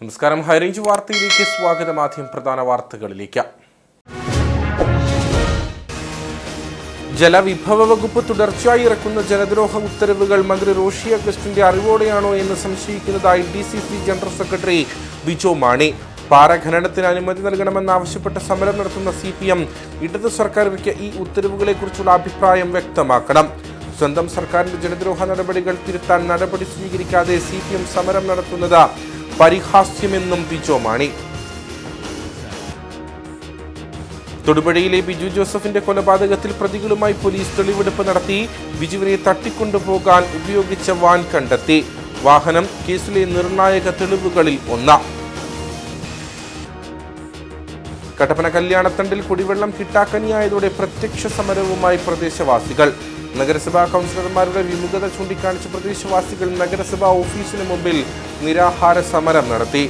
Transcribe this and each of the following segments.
നമസ്കാരം. ഹൈറേഞ്ച് വാർത്തയിലേക്ക് സ്വാഗതം. ആദ്യം പ്രധാന വാർത്തകളിലേക്ക്. ജലവിഭവ വകുപ്പ് തുടർച്ചയായി ഇറക്കുന്ന ജലദ്രോഹ ഉത്തരവുകൾ മന്ത്രി റോഷി അഗസ്റ്റിന്റെ അറിവോടെയാണോ എന്ന് സംശയിക്കുന്നതായി DCC general secretary Bijo Mani. പാറ ഖനനത്തിന് അനുമതി നൽകണമെന്നാവശ്യപ്പെട്ട് സമരം നടത്തുന്ന CPM ഇടത് സർക്കാർ ഇറക്കിയ ഈ ഉത്തരവുകളെക്കുറിച്ചുള്ള അഭിപ്രായം വ്യക്തമാക്കണം. സ്വന്തം സർക്കാരിന്റെ ജലദ്രോഹ നടപടികൾ തിരുത്താൻ നടപടി സ്വീകരിക്കാതെ CPM സമരം നടത്തുന്നത് പരിഹാസ്യമെന്നും ബിജോ മാണി. തൊടുപുഴയിലെ ബിജു ജോസഫിന്റെ കൊലപാതകത്തിൽ പ്രതികളുമായി പോലീസ് തെളിവെടുപ്പ് നടത്തി. ബിജുവിനെ തട്ടിക്കൊണ്ടുപോകാൻ ഉപയോഗിച്ച വാൻ കണ്ടെത്തി. വാഹനം കേസിലെ നിർണായക തെളിവുകളിൽ ഒന്ന്. കട്ടപ്പന കല്യാണത്തണ്ടിൽ കുടിവെള്ളം കിട്ടാക്കനിയായതോടെ പ്രത്യക്ഷ സമരവുമായി പ്രദേശവാസികൾ. നഗരസഭാ കൗൺസിലർമാരുടെ വിമുഖത ചൂണ്ടിക്കാണിച്ച പ്രദേശവാസികൾ നഗരസഭാ ഓഫീസിന് മുമ്പിൽ നിരാഹാര സമരം നടത്തി.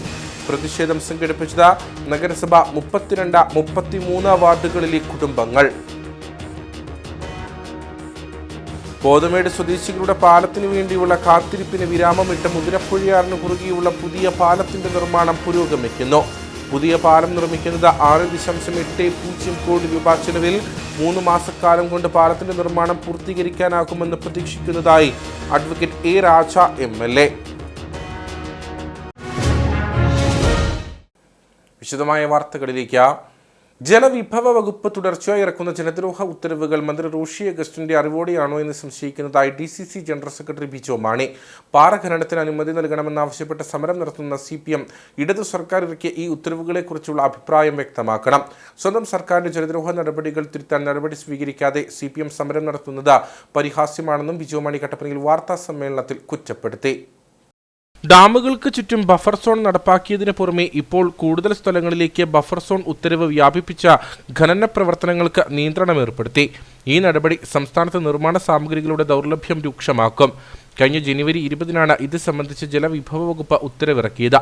പ്രതിഷേധം സംഘടിപ്പിച്ചത് നഗരസഭ 32, 33 വാർഡുകളിലെ കുടുംബങ്ങൾ. കോതമേട് സ്വദേശികളുടെ പാലത്തിനു വേണ്ടിയുള്ള കാത്തിരിപ്പിന് വിരാമമിട്ട് മുതിരപ്പുഴയാറിന് കുറുകെയുള്ള പുതിയ പാലത്തിന്റെ നിർമ്മാണം പുരോഗമിക്കുന്നു. പുതിയ പാലം നിർമ്മിക്കുന്നത് 6.80 കോടി രൂപ ചെലവിൽ 3 മാസക്കാലം കൊണ്ട് പാലത്തിന്റെ നിർമ്മാണം പൂർത്തീകരിക്കാനാകുമെന്ന് പ്രതീക്ഷിക്കുന്നതായി അഡ്വക്കേറ്റ് A. Raja MLA. വിശദമായ വാർത്തകളിലേക്ക്. ജലവിഭവ വകുപ്പ് തുടർച്ചയായി ഇറക്കുന്ന ജലദ്രോഹ ഉത്തരവുകൾ മന്ത്രി റോഷി അഗസ്റ്റിന്റെ അറിവോടെയാണോ എന്ന് സംശയിക്കുന്നതായി DCC general secretary Bijo Mani. പാറ ഖനനത്തിന് അനുമതി നൽകണമെന്നാവശ്യപ്പെട്ട് സമരം നടത്തുന്ന CPM ഇടതു സർക്കാർ ഇറക്കിയ ഈ ഉത്തരവുകളെക്കുറിച്ചുള്ള അഭിപ്രായം വ്യക്തമാക്കണം. സ്വന്തം സർക്കാരിന്റെ ജലദ്രോഹ നടപടികൾ തിരുത്താൻ നടപടി സ്വീകരിക്കാതെ CPM സമരം നടത്തുന്നത് പരിഹാസ്യമാണെന്നും ബിജോ മാണി കട്ടപ്പനയിൽ വാർത്താ സമ്മേളനത്തിൽ കുറ്റപ്പെടുത്തി. ഡാമുകൾക്ക് ചുറ്റും ബഫർ സോൺ നടപ്പാക്കിയതിനു പുറമെ ഇപ്പോൾ കൂടുതൽ സ്ഥലങ്ങളിലേക്ക് ബഫർ സോൺ ഉത്തരവ് വ്യാപിപ്പിച്ച ഖനന പ്രവർത്തനങ്ങൾക്ക് നിയന്ത്രണം ഏർപ്പെടുത്തി. ഈ നടപടി സംസ്ഥാനത്ത് നിർമ്മാണ സാമഗ്രികളുടെ ദൗർലഭ്യം രൂക്ഷമാക്കും. കഴിഞ്ഞ ജനുവരി 20 ഇത് സംബന്ധിച്ച് ജലവിഭവ വകുപ്പ് ഉത്തരവിറക്കിയത്.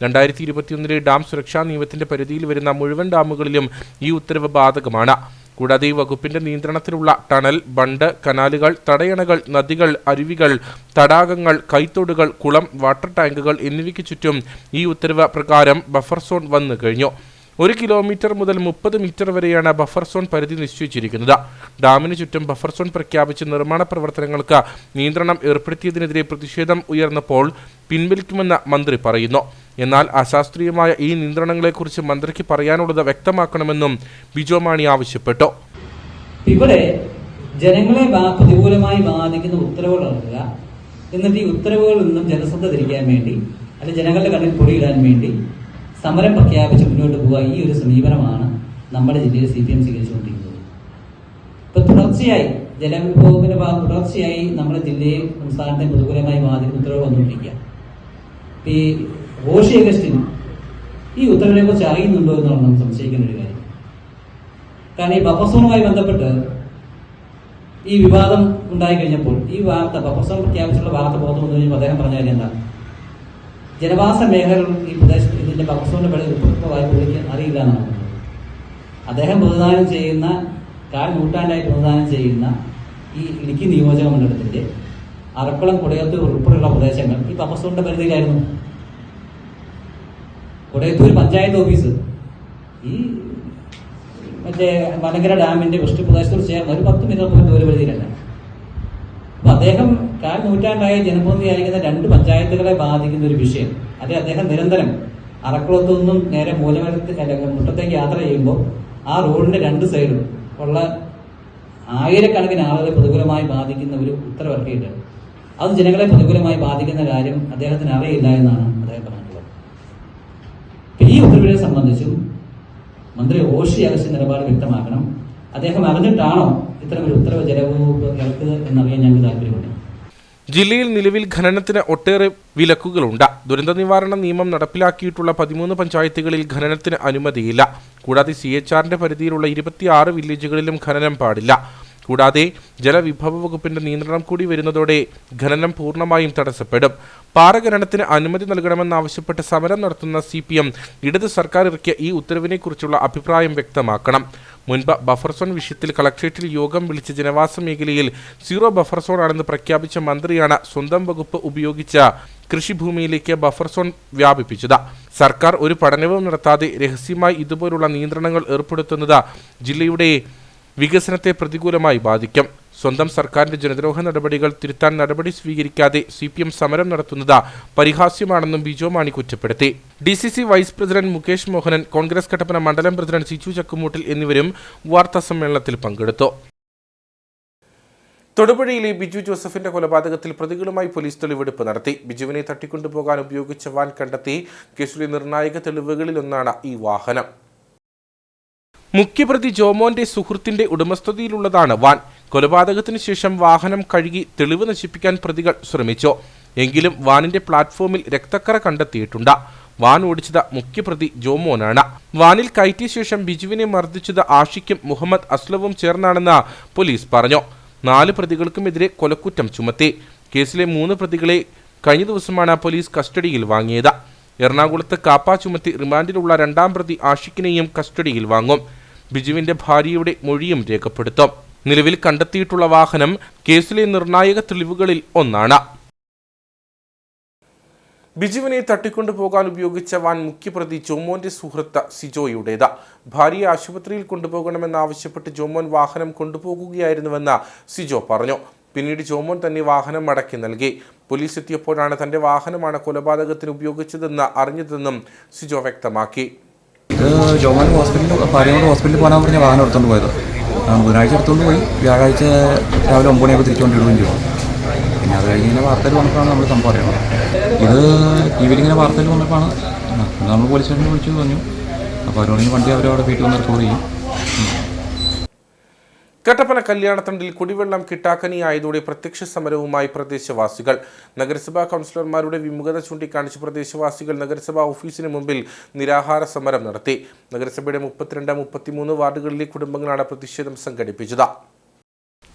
2021 ഡാം സുരക്ഷാ നിയമത്തിന്റെ പരിധിയിൽ വരുന്ന മുഴുവൻ ഡാമുകളിലും ഈ ഉത്തരവ് ബാധകമാണ്. കൂടാതെ ഈ വകുപ്പിന്റെ നിയന്ത്രണത്തിലുള്ള ടണൽ, ബണ്ട്, കനാലുകൾ, തടയണകൾ, നദികൾ, അരുവികൾ, തടാകങ്ങൾ, കൈത്തോടുകൾ, കുളം, വാട്ടർ ടാങ്കുകൾ എന്നിവയ്ക്ക് ചുറ്റും ഈ ഉത്തരവ് പ്രകാരം ബഫർ സോൺ വന്നു കഴിഞ്ഞു. 1 കിലോമീറ്റർ മുതൽ 30 മീറ്റർ വരെയാണ് ബഫർ സോൺ പരിധി നിശ്ചയിച്ചിരിക്കുന്നത്. ഡാമിന് ചുറ്റും ബഫർ സോൺ പ്രഖ്യാപിച്ച് നിർമ്മാണ പ്രവർത്തനങ്ങൾക്ക് നിയന്ത്രണം ഏർപ്പെടുത്തിയതിനെതിരെ പ്രതിഷേധം ഉയർന്നപ്പോൾ പിൻവലിക്കുമെന്ന് മന്ത്രി പറയുന്നു. എന്നാൽ അശാസ്ത്രീയമായ ഈ നിയന്ത്രണങ്ങളെക്കുറിച്ച് മന്ത്രിക്ക് പറയാനുള്ളത് വ്യക്തമാക്കണമെന്നും ബിജോ മാണി ആവശ്യപ്പെട്ടു. ഇവിടെ ജനങ്ങളെ പ്രതികൂലമായി ബാധിക്കുന്ന ഉത്തരവുകൾ ഇറക്കുക, എന്നിട്ട് ഈ ഉത്തരവുകളിൽ നിന്നും ജനശ്രദ്ധ തിരിക്കാൻ വേണ്ടി അല്ലെങ്കിൽ ജനങ്ങളുടെ കണ്ണിൽ പൊടിയിടാൻ വേണ്ടി സമരം പ്രഖ്യാപിച്ച് മുന്നോട്ട് പോവുക, ഈ ഒരു സമീപനമാണ് നമ്മുടെ ജില്ലയിൽ CPM സ്വീകരിച്ചുകൊണ്ടിരിക്കുന്നത്. ഇപ്പൊ തുടർച്ചയായി ജലവിഭവത്തിന്റെ തുടർച്ചയായി നമ്മുടെ ജില്ലയെ സംസ്ഥാനത്തെ പ്രതികൂലമായി ബാധിക്കുന്ന ഉത്തരവ് വന്നുകൊണ്ടിരിക്കുക. ഈ റോഷി അഗസ്റ്റിൻ ഈ ഉത്തരവിനെ കുറിച്ച് അറിയുന്നുണ്ടോ എന്നാണ് നമ്മൾ സംശയിക്കേണ്ട ഒരു കാര്യം. കാരണം ഈ ബഫർ സോണുമായി ബന്ധപ്പെട്ട് ഈ വിവാദം ഉണ്ടായി കഴിഞ്ഞപ്പോൾ ഈ വാർത്ത ബഫർ സോൺ പ്രഖ്യാപിച്ചുള്ള വാർത്ത പുറത്തു വന്നു കഴിഞ്ഞപ്പോൾ അദ്ദേഹം പറഞ്ഞ കാര്യം എന്താണ്? ജനവാസ മേഖലകൾ ഈ പ്രദേശത്ത് ഇതിന്റെ ബഫർ സോണിന്റെ പരിധിവായി പുള്ളിക്ക് അറിയില്ല എന്നാണ് പറഞ്ഞത്. അദ്ദേഹം പ്രതിദാനം ചെയ്യുന്ന 4 നൂറ്റാണ്ടായി പ്രതിദാനം ചെയ്യുന്ന ഈ ഇടുക്കി നിയോജക മണ്ഡലത്തിന്റെ അറക്കുളം, കൊടയത്തൂർ ഉൾപ്പെടെയുള്ള പ്രദേശങ്ങൾ ഈ ബഫർ സോണിന്റെ പരിധിയിലായിരുന്നു. കൊടയത്തൂർ പഞ്ചായത്ത് ഓഫീസ് ഈ മറ്റേ മലങ്കര ഡാമിന്റെ വൃഷ്ടി പ്രദേശത്തോട് ചേർന്ന് ഒരു 10 മീറ്റർ ദൂരപരിധിയിലല്ല. അപ്പൊ അദ്ദേഹം 4 നൂറ്റാണ്ടായി ജനപ്രതിനിധിയായിരിക്കുന്ന 2 പഞ്ചായത്തുകളെ ബാധിക്കുന്ന ഒരു വിഷയം. അത് അദ്ദേഹം നിരന്തരം അറക്കുളത്തു നിന്നും നേരെ മുട്ടത്തേക്ക് യാത്ര ചെയ്യുമ്പോൾ ആ റോഡിന്റെ 2 സൈഡും ഉള്ള ആയിരക്കണക്കിന് ആളുകളെ പ്രതികൂലമായി ബാധിക്കുന്ന ഒരു ഉത്തരവിറക്കിയിട്ട് അത് ജനങ്ങളെ പ്രതികൂലമായി ബാധിക്കുന്ന കാര്യം അദ്ദേഹത്തിന് അറിയില്ല എന്നാണ് അദ്ദേഹം പറഞ്ഞിട്ടുള്ളത്. ഈ ഉത്തരവിനെ സംബന്ധിച്ചും മന്ത്രി റോഷി അഗസ്റ്റിൻ നിലപാട് വ്യക്തമാക്കണം. അദ്ദേഹം അറിഞ്ഞിട്ടാണോ ഇത്തരമൊരു ഉത്തരവ് ജലവകുപ്പ് ഇറക്കുക എന്നറിയാൻ ഞങ്ങൾക്ക് താല്പര്യമുണ്ട്. ജില്ലയിൽ നിലവിൽ ഖനനത്തിന് ഒട്ടേറെ വിലക്കുകളുണ്ട്. ദുരന്ത നിവാരണ നിയമം നടപ്പിലാക്കിയിട്ടുള്ള 13 പഞ്ചായത്തുകളിൽ ഖനനത്തിന് അനുമതിയില്ല. കൂടാതെ CHRന്റെ പരിധിയിലുള്ള 26 വില്ലേജുകളിലും ഖനനം പാടില്ല. കൂടാതെ ജലവിഭവ വകുപ്പിന്റെ നിയന്ത്രണം കൂടി വരുന്നതോടെ ഖനനം പൂർണ്ണമായും തടസ്സപ്പെടും. പാറ ഖനനത്തിന് അനുമതി നൽകണമെന്നാവശ്യപ്പെട്ട് സമരം നടത്തുന്ന CPM ഇടത് സർക്കാർ ഇറക്കിയ ഈ ഉത്തരവിനെക്കുറിച്ചുള്ള അഭിപ്രായം വ്യക്തമാക്കണം. മുൻപ് ബഫർ സോൺ വിഷയത്തിൽ കളക്ട്രേറ്റിൽ യോഗം വിളിച്ച് ജനവാസ മേഖലയിൽ 0 ബഫർ സോൺ ആണെന്ന് പ്രഖ്യാപിച്ച മന്ത്രിയാണ് സ്വന്തം വകുപ്പ് ഉപയോഗിച്ച കൃഷിഭൂമിയിലേക്ക് ബഫർ സോൺ വ്യാപിപ്പിച്ചത്. സർക്കാർ ഒരു പഠനവും നടത്താതെ രഹസ്യമായി ഇതുപോലുള്ള നിയന്ത്രണങ്ങൾ ഏർപ്പെടുത്തുന്നത് ജില്ലയുടെ വികസനത്തെ പ്രതികൂലമായി ബാധിക്കും. സ്വന്തം സർക്കാരിന്റെ ജനദ്രോഹ നടപടികൾ തിരുത്താൻ നടപടി സ്വീകരിക്കാതെ CPM സമരം നടത്തുന്നത് പരിഹാസ്യമാണെന്നും ബിജോ മാണി കുറ്റപ്പെടുത്തി. DCC vice president Mukesh Mohanan, Congress Kattappana മണ്ഡലം പ്രസിഡന്റ് സിച്ചു ചക്കുമൂട്ടിൽ എന്നിവരും വാർത്താസമ്മേളനത്തിൽ പങ്കെടുത്തു. തൊടുപുഴയിലെ ബിജു ജോസഫിന്റെ കൊലപാതകത്തിൽ പ്രതികളുമായി പോലീസ് തെളിവെടുപ്പ് നടത്തി. ബിജുവിനെ തട്ടിക്കൊണ്ടുപോകാൻ ഉപയോഗിച്ച വാൻ കണ്ടെത്തി. കേസിലെ നിർണായക തെളിവുകളിലൊന്നാണ് ഈ വാഹനം. മുഖ്യപ്രതി ജോമോന്റെ സുഹൃത്തിന്റെ ഉടമസ്ഥതയിലുള്ളതാണ് വാൻ. കൊലപാതകത്തിന് ശേഷം വാഹനം കഴുകി തെളിവ് നശിപ്പിക്കാൻ പ്രതികൾ ശ്രമിച്ചു. എങ്കിലും വാനിന്റെ പ്ലാറ്റ്ഫോമിൽ രക്തക്കറ കണ്ടെത്തിയിട്ടുണ്ട്. വാൻ ഓടിച്ചത് മുഖ്യപ്രതി ജോമോനാണ്. വാനിൽ കയറ്റിയ ശേഷം ബിജുവിനെ മർദ്ദിച്ചത് ആഷിഖും മുഹമ്മദ് അസ്ലവും ചേർന്നാണെന്ന് പോലീസ് പറഞ്ഞു. 4 പ്രതികൾക്കുമെതിരെ കൊലക്കുറ്റം ചുമത്തി. കേസിലെ 3 പ്രതികളെ കഴിഞ്ഞ ദിവസമാണ് പോലീസ് കസ്റ്റഡിയിൽ വാങ്ങിയത്. എറണാകുളത്ത് കാപ്പ ചുമത്തി റിമാൻഡിലുള്ള 2ാം പ്രതി ആഷിഖിനെയും കസ്റ്റഡിയിൽ വാങ്ങും. ബിജുവിന്റെ ഭാര്യയുടെ മൊഴിയും രേഖപ്പെടുത്തും. നിലവിൽ കണ്ടെത്തിയിട്ടുള്ള വാഹനം കേസിലെ നിർണായക തെളിവുകളിൽ ഒന്നാണ്. ബിജുവിനെ തട്ടിക്കൊണ്ടുപോകാൻ ഉപയോഗിച്ച വാൻ മുഖ്യപ്രതി ജോമോന്റെ സുഹൃത്ത് സിജോയുടേത്. ഭാര്യയെ ആശുപത്രിയിൽ കൊണ്ടുപോകണമെന്നാവശ്യപ്പെട്ട് ജോമോൻ വാഹനം കൊണ്ടുപോകുകയായിരുന്നുവെന്ന് സിജോ പറഞ്ഞു. പിന്നീട് ജോമോൻ തന്നെ വാഹനം മടക്കി നൽകി. പോലീസ് എത്തിയപ്പോഴാണ് തന്റെ വാഹനമാണ് കൊലപാതകത്തിന് ഉപയോഗിച്ചതെന്ന് അറിഞ്ഞതെന്നും സിജോ വ്യക്തമാക്കി. ജോമോൻ ഭാര്യയോട് ഹോസ്പിറ്റലിൽ പോകാൻ പറഞ്ഞ വാഹനം എടുത്തുകൊണ്ട് പോയത്. ബുധനാഴ്ച എടുത്തുകൊണ്ട് പോയി. വ്യാഴാഴ്ച രാവിലെ 9 മണിയാകുമ്പോൾ തിരിച്ചുകൊണ്ടിടുകയും ചെയ്തു. പിന്നെ അത് കഴിഞ്ഞ് ഇങ്ങനെ വാർത്തയിൽ വന്നപ്പോഴാണ് നമ്മൾ സംഭവം അറിയണം. ഇത് TV ഇങ്ങനെ വാർത്തയിൽ വന്നപ്പോഴാണ് നമ്മൾ പോലീസ് സ്റ്റേഷനിൽ വിളിച്ചു പറഞ്ഞു. അപ്പോൾ അവരോട് വണ്ടി അവരവിടെ വീട്ടിൽ വന്ന് റിക്കവർ ചെയ്യും. കട്ടപ്പന കല്യാണത്തണ്ടിൽ കുടിവെള്ളം കിട്ടാക്കനിയായതോടെ പ്രത്യക്ഷ സമരവുമായി പ്രദേശവാസികൾ. നഗരസഭാ കൗൺസിലർമാരുടെ വിമുഖത ചൂണ്ടിക്കാണിച്ച് പ്രദേശവാസികൾ നഗരസഭാ ഓഫീസിന് മുമ്പിൽ നിരാഹാര സമരം നടത്തി. നഗരസഭയുടെ 32, 33 വാർഡുകളിലെ കുടുംബങ്ങളാണ് പ്രതിഷേധം സംഘടിപ്പിച്ചത്.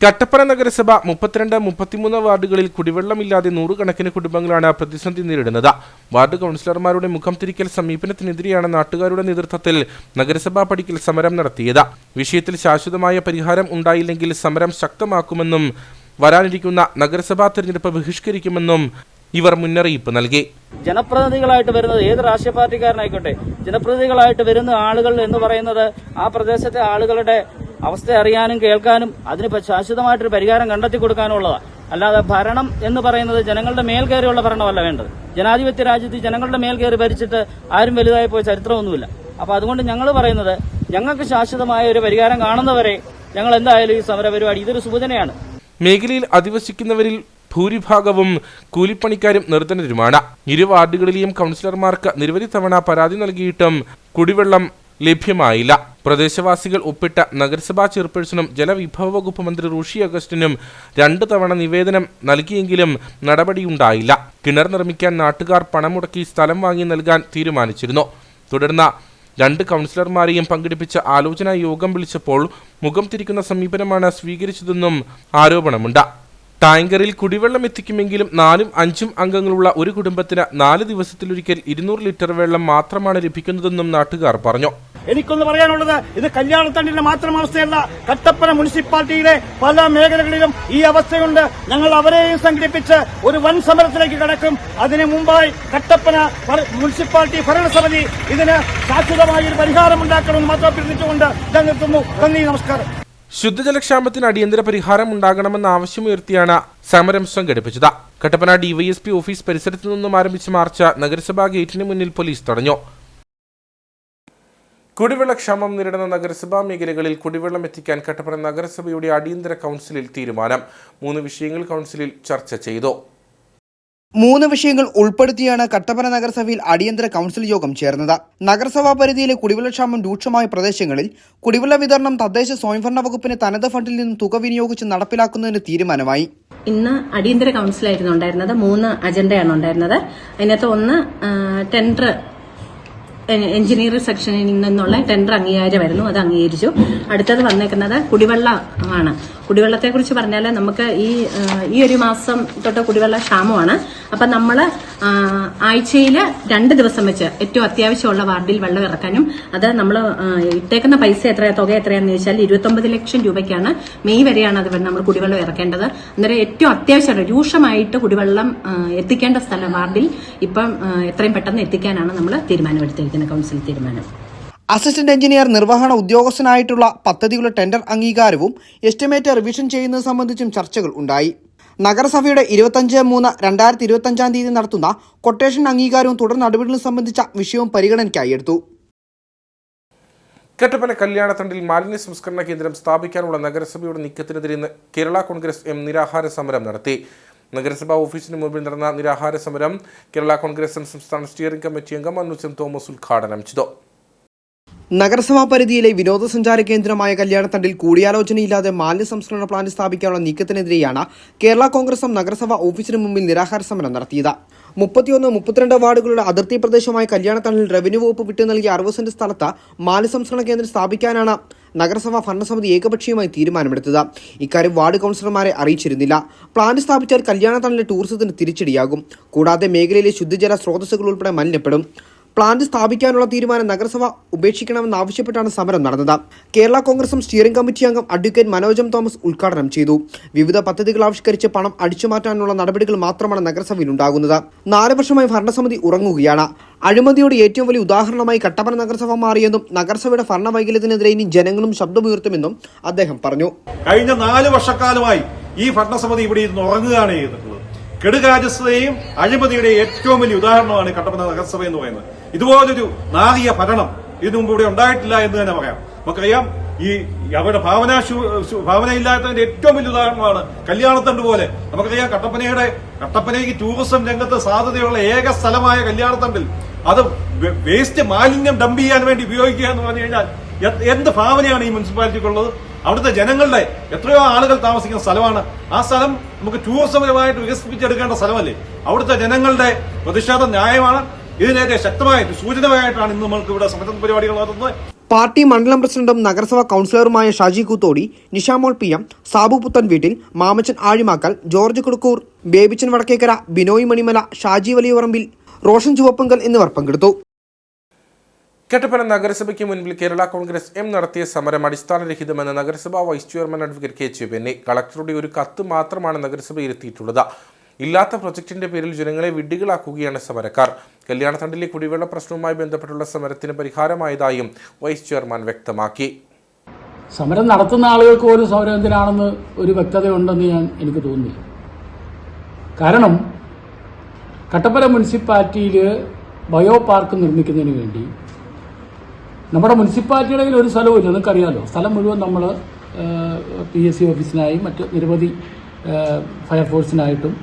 കട്ടപ്പന നഗരസഭ 32, 33 വാർഡുകളിൽ കുടിവെള്ളമില്ലാതെ 100 കണക്കിന് കുടുംബങ്ങളാണ് പ്രതിസന്ധി നേരിടുന്നത്. വാർഡ് കൗൺസിലർമാരുടെ മുഖം തിരിക്കൽ സമീപനത്തിനെതിരെയാണ് നാട്ടുകാരുടെ നേതൃത്വത്തിൽ നഗരസഭാ പടിക്കൽ സമരം നടത്തിയത്. വിഷയത്തിൽ ശാശ്വതമായ പരിഹാരം ഉണ്ടായില്ലെങ്കിൽ സമരം ശക്തമാക്കുമെന്നും വരാനിരിക്കുന്ന നഗരസഭാ തെരഞ്ഞെടുപ്പ് ബഹിഷ്കരിക്കുമെന്നും ഇവർ മുന്നറിയിപ്പ് നൽകി. ജനപ്രതിനിധികളായിട്ട് വരുന്നത് ഏത് രാഷ്ട്രീയ പാർട്ടിക്കാരനായിക്കോട്ടെ, ജനപ്രതിനിധികളായിട്ട് വരുന്ന ആളുകൾ എന്ന് പറയുന്നത് ആ പ്രദേശത്തെ ആളുകളുടെ അവസ്ഥ അറിയാനും കേൾക്കാനും അതിന് ശാശ്വതമായിട്ടൊരു പരിഹാരം കണ്ടെത്തി കൊടുക്കാനുള്ളതാണ്. അല്ലാതെ ഭരണം എന്ന് പറയുന്നത് ജനങ്ങളുടെ മേൽ കയറിയുള്ള ഭരണമല്ല വേണ്ടത്. ജനാധിപത്യ രാജ്യത്ത് ജനങ്ങളുടെ മേൽ കയറി ഭരിച്ചിട്ട് ആരും വലുതായി പോയ ചരിത്രമൊന്നുമില്ല. അപ്പോൾ അതുകൊണ്ട് ഞങ്ങൾ പറയുന്നത് ഞങ്ങൾക്ക് ശാശ്വതമായ ഒരു പരിഹാരം കാണുന്നവരെ ഞങ്ങൾ എന്തായാലും ഈ സമരപരിപാടി ഇതൊരു സൂചനയാണ്. മേഖലയിൽ അധിവസിക്കുന്നവരിൽ ഭൂരിഭാഗവും കൂലിപ്പണിക്കാരും നിർധനരുമാണ്. 2 വാർഡുകളിലെയും കൗൺസിലർമാർക്ക് നിരവധി തവണ പരാതി നൽകിയിട്ടും കുടിവെള്ളം ലഭ്യമായില്ല. പ്രദേശവാസികൾ ഒപ്പിട്ട നഗരസഭാ ചെയർപേഴ്സണും ജലവിഭവ വകുപ്പ് മന്ത്രി റോഷി അഗസ്റ്റിനും 2 തവണ നിവേദനം നൽകിയെങ്കിലും നടപടിയുണ്ടായില്ല. കിണർ നിർമ്മിക്കാൻ നാട്ടുകാർ പണം മുടക്കി സ്ഥലം വാങ്ങി നൽകാൻ തീരുമാനിച്ചിരുന്നു. തുടർന്ന് 2 കൗൺസിലർമാരെയും പങ്കെടുപ്പിച്ച ആലോചനാ യോഗം വിളിച്ചപ്പോൾ മുഖം തിരിക്കുന്ന സമീപനമാണ് സ്വീകരിച്ചതെന്നും ആരോപണമുണ്ട്. ടാങ്കറിൽ കുടിവെള്ളം എത്തിക്കുമെങ്കിലും 4ഉം 5ഉം അംഗങ്ങളുള്ള ഒരു കുടുംബത്തിന് 4 ദിവസത്തിലൊരിക്കൽ 200 ലിറ്റർ വെള്ളം മാത്രമാണ് ലഭിക്കുന്നതെന്നും നാട്ടുകാർ പറഞ്ഞു. എനിക്കൊന്ന് പറയാനുള്ളത്, ഇത് കല്യാണത്തണ്ടിന്റെ മാത്രം അവസ്ഥയല്ല, കട്ടപ്പന മുനിസിപ്പാലിറ്റിയിലെ പല മേഖലകളിലും ഈ അവസ്ഥയുണ്ട്. ഞങ്ങൾ അവരെയും സംഘടിപ്പിച്ച് ഒരു വൻ സമരത്തിലേക്ക് കടക്കും. അതിനു മുമ്പായി കട്ടപ്പന മുനിസിപ്പാലിറ്റി ഭരണസമിതി ഇതിന് ശാശ്വതമായ ഒരു പരിഹാരമുണ്ടാക്കണമെന്ന് മാത്രം അഭ്യർത്ഥിച്ചുകൊണ്ട് ഞാൻ നിർത്തുന്നു. നന്ദി, നമസ്കാരം. ശുദ്ധജലക്ഷാമത്തിന് അടിയന്തര പരിഹാരം ഉണ്ടാകണമെന്ന ആവശ്യമുയർത്തിയാണ് സമരം സംഘടിപ്പിച്ചത്. കട്ടപ്പന DYSP ഓഫീസ് പരിസരത്തു നിന്നും ആരംഭിച്ച മാർച്ച് നഗരസഭാ ഗേറ്റിന് മുന്നിൽ പോലീസ് തടഞ്ഞു. കുടിവെള്ളക്ഷാമം നേരിടുന്ന നഗരസഭാ മേഖലകളിൽ കുടിവെള്ളം എത്തിക്കാൻ കട്ടപ്പന നഗരസഭയുടെ അടിയന്തര കൗൺസിലിൽ തീരുമാനം. 3 വിഷയങ്ങൾ കൗൺസിലിൽ ചർച്ച ചെയ്തു. 3 വിഷയങ്ങൾ ഉൾപ്പെടുത്തിയാണ് കട്ടപ്പന നഗരസഭയിൽ അടിയന്തര കൗൺസിൽ യോഗം ചേർന്നത്. നഗരസഭാ പരിധിയിലെ കുടിവെള്ളക്ഷാമം രൂക്ഷമായ പ്രദേശങ്ങളിൽ കുടിവെള്ള വിതരണം തദ്ദേശ സ്വയംഭരണ വകുപ്പിന് തനത് ഫണ്ടിൽ നിന്നും തുക വിനിയോഗിച്ച് നടപ്പിലാക്കുന്നതിന് തീരുമാനമായി. ഇന്ന് അടിയന്തര കൗൺസിലായിരുന്നു ഉണ്ടായിരുന്നത്. 3 അജണ്ടയാണ് ഉണ്ടായിരുന്നത്. അതിനകത്ത് ഒന്ന് ടെൻഡർ, എഞ്ചിനീയറിംഗ് സെക്ഷനിൽ നിന്നുള്ള ടെൻഡർ അംഗീകാരമായിരുന്നു, അത് അംഗീകരിച്ചു. അടുത്തത് വന്നേക്കുന്നത് കുടിവെള്ളമാണ്. കുടിവെള്ളത്തെക്കുറിച്ച് പറഞ്ഞാൽ നമുക്ക് ഈ ഒരു മാസം തൊട്ട് കുടിവെള്ള ക്ഷാമമാണ്. അപ്പം നമ്മൾ ആഴ്ചയിൽ 2 ദിവസം വെച്ച് ഏറ്റവും അത്യാവശ്യമുള്ള വാർഡിൽ വെള്ളം ഇറക്കാനും, അത് നമ്മൾ ഇട്ടേക്കുന്ന പൈസ തുക എത്രയാണെന്ന് ചോദിച്ചാൽ 29 ലക്ഷം രൂപയ്ക്കാണ്. മെയ് വരെയാണ് അത് നമ്മൾ കുടിവെള്ളം ഇറക്കേണ്ടത്. അന്നേരം ഏറ്റവും അത്യാവശ്യമാണ് രൂക്ഷമായിട്ട് കുടിവെള്ളം എത്തിക്കേണ്ട സ്ഥലം വാർഡിൽ ഇപ്പം എത്രയും പെട്ടെന്ന് എത്തിക്കാനാണ് നമ്മൾ തീരുമാനമെടുത്തിരിക്കുന്നത്, കൗൺസിൽ തീരുമാനം. അസിസ്റ്റന്റ് എഞ്ചിനീയർ നിർവഹണ ഉദ്യോഗസ്ഥനായിട്ടുള്ള പദ്ധതികളുടെ ടെൻഡർ അംഗീകാരവും എസ്റ്റിമേറ്റ് റിവിഷൻ ചെയ്യുന്നത് സംബന്ധിച്ചും ചർച്ചകൾ ഉണ്ടായി. നഗരസഭയുടെ 25/3/2025 നടത്തുന്ന കൊട്ടേഷൻ അംഗീകാരവും തുടർ നടപടികളും സംബന്ധിച്ച വിഷയവും പരിഗണനയ്ക്കായി എടുത്തു. കട്ടപ്പന കല്യാണത്തണ്ടിൽ മാലിന്യ സംസ്കരണ കേന്ദ്രം സ്ഥാപിക്കാനുള്ള നഗരസഭയുടെ നീക്കത്തിനെതിരെ കേരള കോൺഗ്രസ് എം നിരാഹാര സമരം നടത്തി. നഗരസഭാ ഓഫീസിന് മുമ്പിൽ നടന്ന നിരാഹാര സമരം കേരള കോൺഗ്രസ് എം സംസ്ഥാന സ്റ്റിയറിംഗ് കമ്മിറ്റി അംഗം അനുജൻ തോമസ് ഉദ്ഘാടനം ചെയ്തു. നഗരസഭാ പരിധിയിലെ വിനോദസഞ്ചാര കേന്ദ്രമായ കല്യാണത്തണ്ടിൽ കൂടിയാലോചനയില്ലാതെ മാലിന്യ സംസ്കരണ പ്ലാന്റ് സ്ഥാപിക്കാനുള്ള നീക്കത്തിനെതിരെയാണ് കേരള കോൺഗ്രസ് എം നഗരസഭാ ഓഫീസിന് മുമ്പിൽ നിരാഹാര സമരം നടത്തിയത്. 31-32 വാർഡുകളുടെ അതിർത്തി പ്രദേശമായ കല്യാണത്തണ്ടിൽ റവന്യൂ വകുപ്പ് വിട്ടു നൽകിയ 60 സെന്റ് സ്ഥലത്ത് മാലിന്യ സംസ്കരണ കേന്ദ്രം സ്ഥാപിക്കാനാണ് നഗരസഭാ ഭരണസമിതി ഏകപക്ഷീയമായി തീരുമാനമെടുത്തത്. ഇക്കാര്യം വാർഡ് കൗൺസിലർമാരെ അറിയിച്ചിരുന്നില്ല. പ്ലാന്റ് സ്ഥാപിച്ചാൽ കല്യാണത്തണ്ടിലെ ടൂറിസത്തിന് തിരിച്ചടിയാകും. കൂടാതെ മേഖലയിലെ ശുദ്ധജല സ്രോതസ്സുകൾ ഉൾപ്പെടെ മലിനപ്പെടും. പ്ലാന്റ് സ്ഥാപിക്കാനുള്ള തീരുമാനം നഗരസഭ ഉപേക്ഷിക്കണമെന്നാവശ്യപ്പെട്ടാണ് സമരം നടന്നത്. കേരള കോൺഗ്രസ് സ്റ്റിയറിംഗ് കമ്മിറ്റി അംഗം അഡ്വക്കേറ്റ് മനോജം തോമസ് ഉദ്ഘാടനം ചെയ്തു. വിവിധ പദ്ധതികൾ ആവിഷ്കരിച്ച് പണം അടിച്ചുമാറ്റാനുള്ള നടപടികൾ മാത്രമാണ് നഗരസഭയിൽ ഉണ്ടാകുന്നത്. 4 വർഷമായി ഭരണസമിതി ഉറങ്ങുകയാണ്. അഴിമതിയുടെ ഏറ്റവും വലിയ ഉദാഹരണമായി കട്ടപ്പന നഗരസഭ മാറിയെന്നും നഗരസഭയുടെ ഭരണവൈകല്യത്തിനെതിരെ ഇനി ജനങ്ങളും ശബ്ദമുയർത്തുമെന്നും അദ്ദേഹം പറഞ്ഞു. കഴിഞ്ഞ 4 വർഷക്കാലമായി ഈ ഭരണസമിതി ഇവിടെ ഇരുന്ന് ഉറങ്ങുകയാണ് ചെയ്തിട്ടുള്ളത്. കെടുകാര്യസ്ഥതയും അഴിമതിയുടെ ഏറ്റവും വലിയ ഉദാഹരണമാണ് കട്ടപ്പന നഗരസഭ എന്ന് പറയുന്നത്. ഇതുപോലൊരു നാറിയ ഭരണം ഇതിനു മുമ്പ് ഇവിടെ ഉണ്ടായിട്ടില്ല എന്ന് തന്നെ പറയാം. നമുക്കറിയാം, ഈ അവരുടെ ഭാവനയില്ലാത്തതിന്റെ ഏറ്റവും വലിയ ഉദാഹരണമാണ് കല്യാണത്തണ്ട് പോലെ. നമുക്കറിയാം, കട്ടപ്പനയ്ക്ക് ടൂറിസം രംഗത്ത് സാധ്യതയുള്ള ഏക സ്ഥലമായ കല്യാണത്തണ്ടിൽ അത് വേസ്റ്റ് മാലിന്യം ഡംപ് ചെയ്യാൻ വേണ്ടി ഉപയോഗിക്കുക എന്ന് പറഞ്ഞു കഴിഞ്ഞാൽ എന്ത് ഭാവനയാണ് ഈ മുനിസിപ്പാലിറ്റിക്കുള്ളത്? അവിടുത്തെ ജനങ്ങളുടെ എത്രയോ ആളുകൾ താമസിക്കുന്ന സ്ഥലമാണ്. ആ സ്ഥലം നമുക്ക് ടൂറിസപരമായിട്ട് വികസിപ്പിച്ചെടുക്കേണ്ട സ്ഥലമല്ലേ? അവിടുത്തെ ജനങ്ങളുടെ പ്രതിഷേധം ന്യായമാണ്. ഇതിനെതിരെ ശക്തമായിട്ട് സൂചനമായിട്ടാണ് ഇന്ന് നമുക്ക് ഇവിടെ സമര പരിപാടികൾ നടത്തുന്നത്. പാർട്ടി മണ്ഡലം പ്രസിഡന്റും നഗരസഭാ കൌൺസിലറുമായ ഷാജി കൂത്തോടി, നിഷാമോൾ PM, സാബു പുത്തൻ വീട്ടിൽ, മാമച്ചൻ ആഴിമാക്കൽ, ജോർജ് കുടുക്കൂർ, ബേബിച്ചൻ വടക്കേക്കര, ബിനോയ് മണിമല, ഷാജി വലിയപറമ്പിൽ, റോഷൻ ചുവപ്പങ്കൽ എന്നിവർ പങ്കെടുത്തു. കട്ടപ്പന നഗരസഭയ്ക്ക് മുൻപിൽ കേരള കോൺഗ്രസ് എം നടത്തിയ സമരം അടിസ്ഥാനരഹിതമെന്ന് നഗരസഭാ vice chairman advocate KJ Benny. കളക്ടറുടെ ഒരു കത്ത് മാത്രമാണ് നഗരസഭയിൽ എത്തിയിട്ടുള്ളത്. ഇല്ലാത്ത പ്രൊജക്ടിന്റെ പേരിൽ ജനങ്ങളെ വിഡ്ഢികളാക്കുകയാണ് സമരക്കാർ. കല്യാണത്തണ്ടിലെ കുടിവെള്ള പ്രശ്നവുമായി ബന്ധപ്പെട്ടുള്ള സമരത്തിന് പരിഹാരമായതായും വൈസ് ചെയർമാൻ വ്യക്തമാക്കി. സമരം നടത്തുന്ന ആളുകൾക്ക് പോലും സമരം എന്തിനാണെന്ന് ഒരു വ്യക്തതയുണ്ടെന്ന് എനിക്ക് തോന്നുന്നില്ല. കാരണം കട്ടപ്പന മുനിസിപ്പാലിറ്റിയിൽ ബയോ പാർക്ക് നിർമ്മിക്കുന്നതിന് വേണ്ടി നമ്മുടെ മുനിസിപ്പാലിറ്റിയുടെ കയ്യിൽ ഒരു സ്ഥലവും ഇല്ല. നിങ്ങൾക്കറിയാമല്ലോ, സ്ഥലം മുഴുവൻ നമ്മൾ PSC ഓഫീസിനായും മറ്റ് നിരവധി ഫയർഫോഴ്സിനായിട്ടും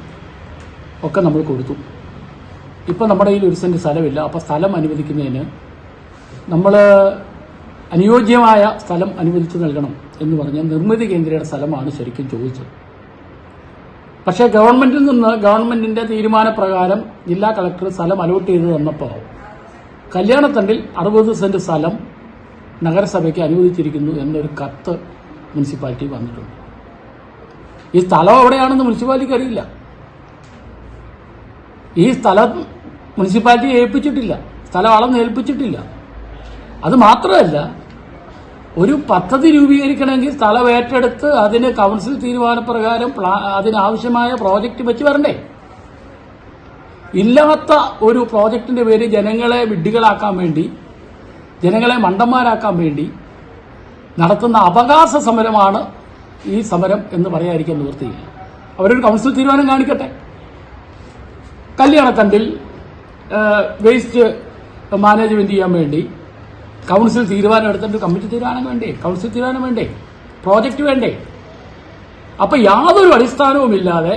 ഒക്കെ നമ്മൾ കൊടുത്തു. ഇപ്പം നമ്മുടെ കയ്യിൽ 1 സെന്റ് സ്ഥലമില്ല. അപ്പോൾ സ്ഥലം അനുവദിക്കുന്നതിന് നമ്മൾ അനുയോജ്യമായ സ്ഥലം അനുവദിച്ചു നൽകണം എന്ന് പറഞ്ഞാൽ നിർമ്മിതി കേന്ദ്രയുടെ സ്ഥലമാണ് ശരിക്കും ചോദിച്ചത്. പക്ഷേ ഗവൺമെന്റിന്റെ തീരുമാനപ്രകാരം ജില്ലാ കളക്ടർ സ്ഥലം അലോട്ട് ചെയ്ത് തന്നപ്പോൾ കല്യാണത്തണ്ടിൽ 60 സെന്റ് സ്ഥലം നഗരസഭയ്ക്ക് അനുവദിച്ചിരിക്കുന്നു എന്നൊരു കത്ത് മുനിസിപ്പാലിറ്റി വന്നിട്ടുണ്ട്. ഈ സ്ഥലം എവിടെയാണെന്ന് മുനിസിപ്പാലിറ്റിക്ക് അറിയില്ല. ഈ സ്ഥലം മുനിസിപ്പാലിറ്റി ഏൽപ്പിച്ചിട്ടില്ല, സ്ഥലം അളന്ന് ഏൽപ്പിച്ചിട്ടില്ല. അത് മാത്രമല്ല, ഒരു പദ്ധതി രൂപീകരിക്കണമെങ്കിൽ സ്ഥലം ഏറ്റെടുത്ത് അതിന് കൗൺസിൽ തീരുമാനപ്രകാരം അതിനാവശ്യമായ പ്രോജക്റ്റ് വെച്ച് വരണ്ടേ? ഇല്ലാത്ത ഒരു പ്രോജക്റ്റിന്റെ പേര് ജനങ്ങളെ വിഡ്ഢികളാക്കാൻ വേണ്ടി, ജനങ്ങളെ മണ്ടന്മാരാക്കാൻ വേണ്ടി നടത്തുന്ന അവകാശ സമരമാണ് ഈ സമരം എന്ന് പറയാതിരിക്കാൻ നിവൃത്തിയില്ല. അവരൊരു കൗൺസിൽ തീരുമാനം കാണിക്കട്ടെ. കല്യാണത്തണ്ടിൽ വേസ്റ്റ് മാനേജ്മെന്റ് ചെയ്യാൻ വേണ്ടി കൗൺസിൽ തീരുമാനം എടുത്തിട്ട് കമ്മിറ്റി തീരുമാനം വേണ്ടേ? കൗൺസിൽ തീരുമാനം വേണ്ടേ? പ്രോജക്റ്റ് വേണ്ടേ? അപ്പൊ യാതൊരു അടിസ്ഥാനവുമില്ലാതെ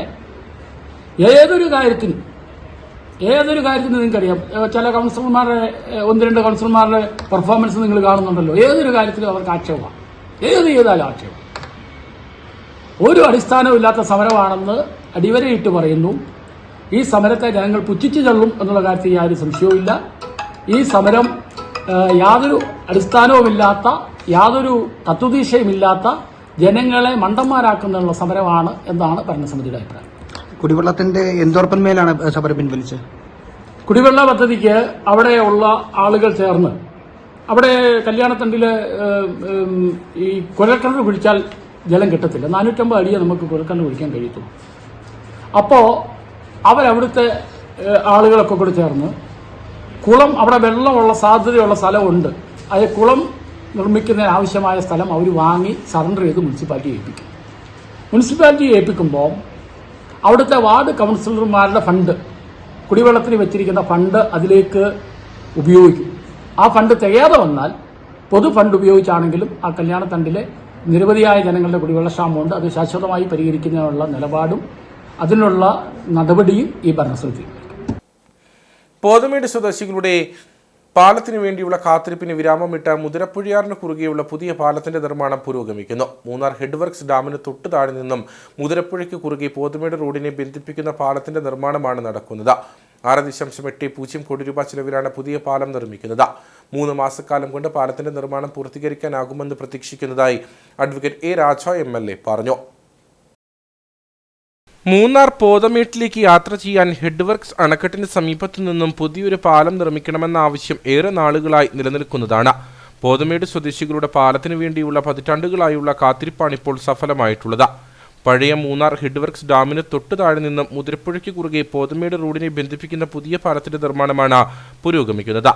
ഏതൊരു കാര്യത്തിനും നിങ്ങൾക്കറിയാം, ചില കൗൺസിലർമാരുടെ 1-2 കൗൺസിലർമാരുടെ പെർഫോമൻസ് നിങ്ങൾ കാണുന്നുണ്ടല്ലോ. ഏതൊരു കാര്യത്തിലും അവർക്ക് ആക്ഷേപമാണ്. ഏതായാലും ആക്ഷേപം. ഒരു അടിസ്ഥാനമില്ലാത്ത സമരമാണെന്ന് അടിവരയിട്ട് പറയുന്നു. ഈ സമരത്തെ ജനങ്ങൾ പുച്ഛിച്ചു തള്ളും എന്നുള്ള കാര്യത്തിൽ യാതൊരു സംശയവുമില്ല. ഈ സമരം യാതൊരു അടിസ്ഥാനവുമില്ലാത്ത, യാതൊരു തത്വദീക്ഷയുമില്ലാത്ത ജനങ്ങളെ മണ്ടന്മാരാക്കുന്നതിനുള്ള സമരമാണ് എന്നാണ് ഭരണസമിതിയുടെ അഭിപ്രായം. കുടിവെള്ളത്തിന്റെ എന്തുറപ്പന്മേലാണ് സമരം പിൻവലിച്ചത്? കുടിവെള്ള പദ്ധതിക്ക് അവിടെയുള്ള ആളുകൾ ചേർന്ന് അവിടെ കല്യാണത്തണ്ടില് ഈ കുഴൽക്കിണർ കുഴിച്ചാൽ ജലം കിട്ടത്തില്ല. 450 അടിയെ നമുക്ക് കുഴൽക്കിണർ കുഴിക്കാൻ കഴിയത്തുള്ളൂ. അപ്പോൾ അവരവിടുത്തെ ആളുകളൊക്കെ കൂടി ചേർന്ന് കുളം, അവിടെ വെള്ളമുള്ള സാധ്യതയുള്ള സ്ഥലമുണ്ട്, അത് കുളം നിർമ്മിക്കുന്നതിന് ആവശ്യമായ സ്ഥലം അവർ വാങ്ങി സറണ്ടർ ചെയ്ത് മുനിസിപ്പാലിറ്റി ഏൽപ്പിക്കും. മുനിസിപ്പാലിറ്റി ഏൽപ്പിക്കുമ്പോൾ അവിടുത്തെ വാർഡ് കൗൺസിലർമാരുടെ ഫണ്ട്, കുടിവെള്ളത്തിന് വെച്ചിരിക്കുന്ന ഫണ്ട് അതിലേക്ക് ഉപയോഗിക്കും. ആ ഫണ്ട് തികയാതെ വന്നാൽ പൊതു ഫണ്ട് ഉപയോഗിച്ചാണെങ്കിലും ആ കല്യാണത്തണ്ടിലെ നിരവധിയായ ജനങ്ങളുടെ കുടിവെള്ള ക്ഷാമമുണ്ട്, അത് ശാശ്വതമായി പരിഹരിക്കുന്നതിനുള്ള നിലപാടും അതിനുള്ള നടപടിയും ഈ ഭരണസമിതി. പോതമേട് സ്വദേശികളുടെ പാലത്തിനു വേണ്ടിയുള്ള കാത്തിരിപ്പിന് വിരാമമിട്ട മുതിരപ്പുഴയാറിന് കുറുകെയുള്ള പുതിയ പാലത്തിന്റെ നിർമ്മാണം പുരോഗമിക്കുന്നു. മൂന്നാർ ഹെഡ് വർക്ക്സ് ഡാമിന് തൊട്ട് താഴെ നിന്നും മുതിരപ്പുഴയ്ക്ക് കുറുകെ പോതമേട് റോഡിനെ ബന്ധിപ്പിക്കുന്ന പാലത്തിന്റെ നിർമ്മാണമാണ് നടക്കുന്നത്. 6.80 കോടി രൂപ ചെലവിലാണ് പുതിയ പാലം നിർമ്മിക്കുന്നത്. 3 മാസക്കാലം കൊണ്ട് പാലത്തിന്റെ നിർമ്മാണം പൂർത്തീകരിക്കാനാകുമെന്ന് പ്രതീക്ഷിക്കുന്നതായി അഡ്വക്കേറ്റ് എ രാജ MLA പറഞ്ഞു. മൂന്നാർ പോതമേട്ടിലേക്ക് യാത്ര ചെയ്യാൻ ഹെഡ് വർക്ക്സ് അണക്കെട്ടിന് സമീപത്തു നിന്നും പുതിയൊരു പാലം നിർമ്മിക്കണമെന്ന ആവശ്യം ഏറെ നാളുകളായി നിലനിൽക്കുന്നതാണ്. പോതമേട് സ്വദേശികളുടെ പാലത്തിനു വേണ്ടിയുള്ള പതിറ്റാണ്ടുകളായുള്ള കാത്തിരിപ്പാണിപ്പോൾ സഫലമായിട്ടുള്ളത്. പഴയ മൂന്നാർ ഹെഡ് വർക്ക്സ് ഡാമിന് തൊട്ടു താഴെ നിന്നും മുതിരപ്പുഴയ്ക്ക് കുറുകെ പോതമേട് റോഡിനെ ബന്ധിപ്പിക്കുന്ന പുതിയ പാലത്തിന്റെ നിർമ്മാണമാണ് പുരോഗമിക്കുന്നത്.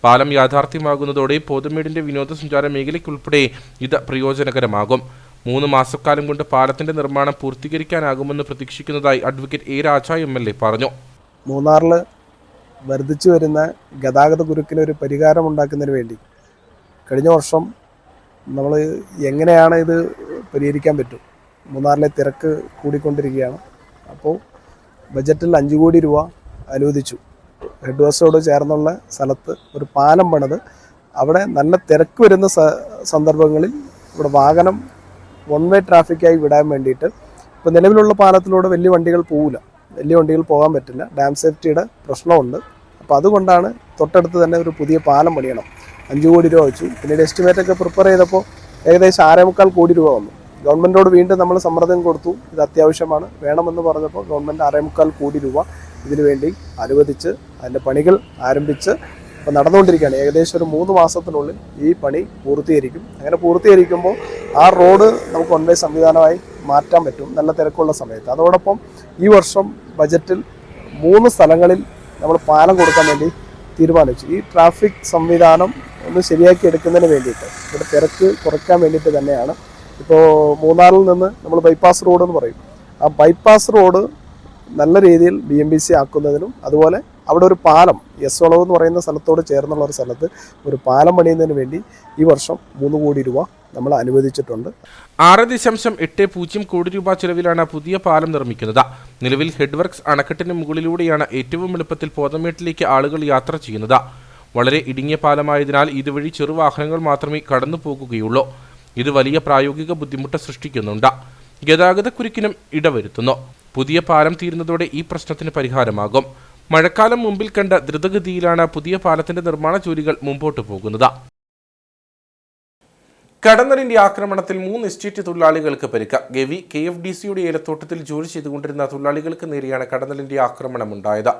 പാലം യാഥാർത്ഥ്യമാകുന്നതോടെ പോതമേടിന്റെ വിനോദസഞ്ചാര മേഖലയ്ക്കുൾപ്പെടെ ഇത് പ്രയോജനകരമാകും. 3 മാസക്കാലം കൊണ്ട് പാലത്തിന്റെ നിർമ്മാണം പൂർത്തീകരിക്കാനാകുമെന്ന് പ്രതീക്ഷിക്കുന്നതായി അഡ്വക്കേറ്റ് എ രാജ MLA പറഞ്ഞു. മൂന്നാറിൽ വർദ്ധിച്ചു വരുന്ന ഗതാഗത കുരുക്കിന് ഒരു പരിഹാരമുണ്ടാക്കുന്നതിന് വേണ്ടി കഴിഞ്ഞ വർഷം നമ്മൾ എങ്ങനെയാണ് ഇത് പരിഹരിക്കാൻ പറ്റും, മൂന്നാറിലെ തിരക്ക് കൂടിക്കൊണ്ടിരിക്കുകയാണ്. അപ്പോൾ ബജറ്റിൽ 5 കോടി രൂപ അനുവദിച്ചു. ഹെഡ് വർക്ക്സോട് ചേർന്നുള്ള സ്ഥലത്ത് ഒരു പാലം പണിത് അവിടെ നല്ല തിരക്ക് വരുന്ന സന്ദർഭങ്ങളിൽ ഇവിടെ വാഹനം വൺ വേ ട്രാഫിക്കായി വിടാൻ വേണ്ടിയിട്ട്, ഇപ്പോൾ നിലവിലുള്ള പാലത്തിലൂടെ വലിയ വണ്ടികൾ പോകാൻ പറ്റില്ല, ഡാം സേഫ്റ്റിയുടെ പ്രശ്നമുണ്ട്. അപ്പോൾ അതുകൊണ്ടാണ് തൊട്ടടുത്ത് തന്നെ ഒരു പുതിയ പാലം പണിയണം. 5 കോടി രൂപ വെച്ചു. പിന്നീട് എസ്റ്റിമേറ്റൊക്കെ പ്രിപ്പയർ ചെയ്തപ്പോൾ ഏകദേശം 6.25 കോടി രൂപ വന്നു. ഗവൺമെൻറ്റോട് വീണ്ടും നമ്മൾ സമ്മർദ്ദം കൊടുത്തു, ഇത് അത്യാവശ്യമാണ് വേണമെന്ന് പറഞ്ഞപ്പോൾ ഗവൺമെൻറ് 6.25 കോടി രൂപ ഇതിനു വേണ്ടി അനുവദിച്ച് അതിൻ്റെ പണികൾ ആരംഭിച്ച് ഇപ്പോൾ നടന്നുകൊണ്ടിരിക്കുകയാണ്. ഏകദേശം ഒരു 3 മാസത്തിനുള്ളിൽ ഈ പണി പൂർത്തീകരിക്കും. അങ്ങനെ പൂർത്തീകരിക്കുമ്പോൾ ആ റോഡ് നമുക്ക് വൺ വേ സംവിധാനമായി മാറ്റാൻ പറ്റും നല്ല തിരക്കുള്ള സമയത്ത്. അതോടൊപ്പം ഈ വർഷം ബജറ്റിൽ 3 സ്ഥലങ്ങളിൽ നമ്മൾ പാലം കൊടുക്കാൻ വേണ്ടി തീരുമാനിച്ചു. ഈ ട്രാഫിക് സംവിധാനം ഒന്ന് ശരിയാക്കി എടുക്കുന്നതിന് വേണ്ടിയിട്ട്, ഇവിടെ തിരക്ക് കുറയ്ക്കാൻ വേണ്ടിയിട്ട് തന്നെയാണ്. ഇപ്പോൾ മൂന്നാറിൽ നിന്ന് നമ്മൾ ബൈപ്പാസ് റോഡ് എന്ന് പറയും, ആ ബൈപ്പാസ് റോഡ് നല്ല രീതിയിൽ BMBC ആക്കുന്നതിനും അതുപോലെ അവിടെ ഒരു പാലം വളവ് എന്ന് പറയുന്ന സ്ഥലത്തോട് ചേർന്നുള്ള ഒരു സ്ഥലത്ത് ഒരു പാലം പണിയുന്നതിന് വേണ്ടി ഈ വർഷം 3 കോടി രൂപ നമ്മൾ അനുവദിച്ചിട്ടുണ്ട്. 6.80 കോടി രൂപ ചെലവിലാണ് പുതിയ പാലം നിർമ്മിക്കുന്നത്. നിലവിൽ ഹെഡ് വർക്ക്സ് അണക്കെട്ടിന് മുകളിലൂടെയാണ് ഏറ്റവും എളുപ്പത്തിൽ പോതമേട്ടിലേക്ക് ആളുകൾ യാത്ര ചെയ്യുന്നത്. വളരെ ഇടുങ്ങിയ പാലമായതിനാൽ ഇതുവഴി ചെറുവാഹനങ്ങൾ മാത്രമേ കടന്നു പോകുകയുള്ളൂ. ഇത് വലിയ പ്രായോഗിക ബുദ്ധിമുട്ട് സൃഷ്ടിക്കുന്നുണ്ട്. ഗതാഗതക്കുരുക്കിനും ഇടവരുത്തുന്നു. പുതിയ പാലം തീരുന്നതോടെ ഈ പ്രശ്നത്തിന് പരിഹാരമാകും. മഴക്കാലം മുമ്പിൽ കണ്ട ദ്രുതഗതിയിലാണ് പുതിയ പാലത്തിന്റെ നിർമ്മാണ ജോലികൾ മുമ്പോട്ട് പോകുന്നത്. കടന്നലിന്റെ ആക്രമണത്തിൽ 3 എസ്റ്റേറ്റ് തൊഴിലാളികൾക്ക് പരിക്ക്. ഗവി KFDCയുടെ ഏലത്തോട്ടത്തിൽ ജോലി ചെയ്തുകൊണ്ടിരുന്ന തൊഴിലാളികൾക്ക് നേരെയാണ് കടന്നലിന്റെ ആക്രമണമുണ്ടായത്.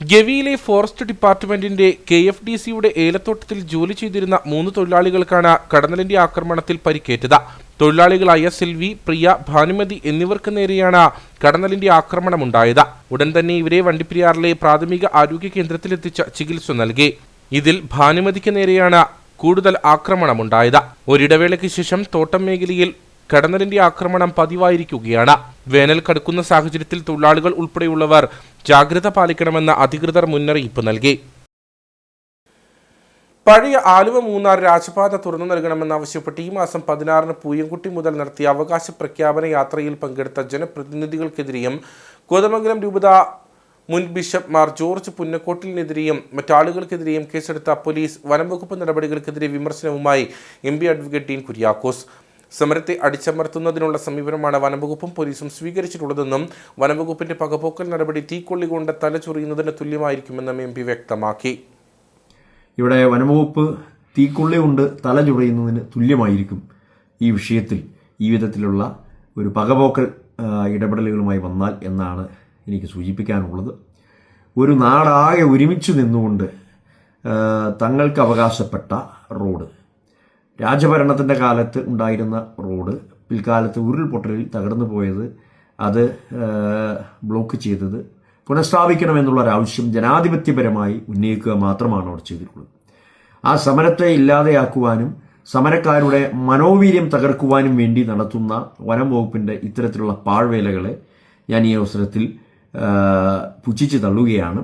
ഗവിയിലെ ഫോറസ്റ്റ് ഡിപ്പാർട്ട്മെന്റിന്റെ KFDCയുടെ ഏലത്തോട്ടത്തിൽ ജോലി ചെയ്തിരുന്ന 3 തൊഴിലാളികൾക്കാണ് കടന്നലിന്റെ ആക്രമണത്തിൽ പരിക്കേറ്റത്. തൊഴിലാളികളായ സിൽവി, പ്രിയ, ഭാനുമതി എന്നിവർക്ക് നേരെയാണ് കടന്നലിന്റെ ആക്രമണമുണ്ടായത്. ഉടൻ തന്നെ ഇവരെ വണ്ടിപ്പെരിയാറിലെ പ്രാഥമിക ആരോഗ്യ കേന്ദ്രത്തിലെത്തിച്ച് ചികിത്സ നൽകി. ഇതിൽ ഭാനുമതിക്ക് നേരെയാണ് കൂടുതൽ ആക്രമണമുണ്ടായത്. ഒരിടവേളയ്ക്ക് ശേഷം തോട്ടം മേഖലയിൽ കടന്നലിന്റെ ആക്രമണം പതിവായിരിക്കുകയാണ്. വേനൽ കടുക്കുന്ന സാഹചര്യത്തിൽ തൊഴിലാളികൾ ഉൾപ്പെടെയുള്ളവർ ജാഗ്രത പാലിക്കണമെന്ന് അധികൃതർ മുന്നറിയിപ്പ് നൽകി. പഴയ ആലുവ മൂന്നാർ രാജപാത തുറന്നു നൽകണമെന്നാവശ്യപ്പെട്ട് ഈ മാസം 16 പൂയംകുട്ടി മുതൽ നടത്തിയ അവകാശ പ്രഖ്യാപന യാത്രയിൽ പങ്കെടുത്ത ജനപ്രതിനിധികൾക്കെതിരെയും കോതമംഗലം രൂപത മുൻ ബിഷപ്പ് മാർ ജോർജ് പുന്നക്കോട്ടിലിനെതിരെയും മറ്റാളുകൾക്കെതിരെയും കേസെടുത്ത പോലീസ് വനംവകുപ്പ് നടപടികൾക്കെതിരെ വിമർശനവുമായി MP അഡ്വക്കേറ്റ് ഡീൻ കുര്യാക്കോസ്. സമരത്തെ അടിച്ചമർത്തുന്നതിനുള്ള സമീപനമാണ് വനംവകുപ്പും പോലീസും സ്വീകരിച്ചിട്ടുള്ളതെന്നും വനംവകുപ്പിന്റെ പകപോക്കൽ നടപടി തീക്കൊള്ളി കൊണ്ട് തലചൊറിയുന്നതിന് തുല്യമായിരിക്കുമെന്നും MP വ്യക്തമാക്കി. ഇവിടെ വനംവകുപ്പ് തീക്കൊള്ളി കൊണ്ട് തല ചൊറിയുന്നതിന് തുല്യമായിരിക്കും ഈ വിഷയത്തിൽ ഈ വിധത്തിലുള്ള ഒരു പകപോക്കൽ ഇടപെടലുകളുമായി വന്നാൽ എന്നാണ് എനിക്ക് സൂചിപ്പിക്കാനുള്ളത്. ഒരു നാടാകെ ഒരുമിച്ച് നിന്നുകൊണ്ട് തങ്ങൾക്ക് അവകാശപ്പെട്ട റോഡ്, രാജഭരണത്തിൻ്റെ കാലത്ത് ഉണ്ടായിരുന്ന റോഡ് പിൽക്കാലത്ത് ഉരുൾപൊട്ടലിൽ തകർന്നു പോയത്, അത് ബ്ലോക്ക് ചെയ്തത് പുനഃസ്ഥാപിക്കണമെന്നുള്ളൊരാവശ്യം ജനാധിപത്യപരമായി ഉന്നയിക്കുക മാത്രമാണ് അവർ ചെയ്തിട്ടുള്ളത്. ആ സമരത്തെ ഇല്ലാതെയാക്കുവാനും സമരക്കാരുടെ മനോവീര്യം തകർക്കുവാനും വേണ്ടി നടത്തുന്ന വനം വകുപ്പിൻ്റെ ഇത്തരത്തിലുള്ള പാഴ്വേലകളെ ഞാൻ ഈ അവസരത്തിൽ പുച്ഛിച്ച് തള്ളുകയാണ്.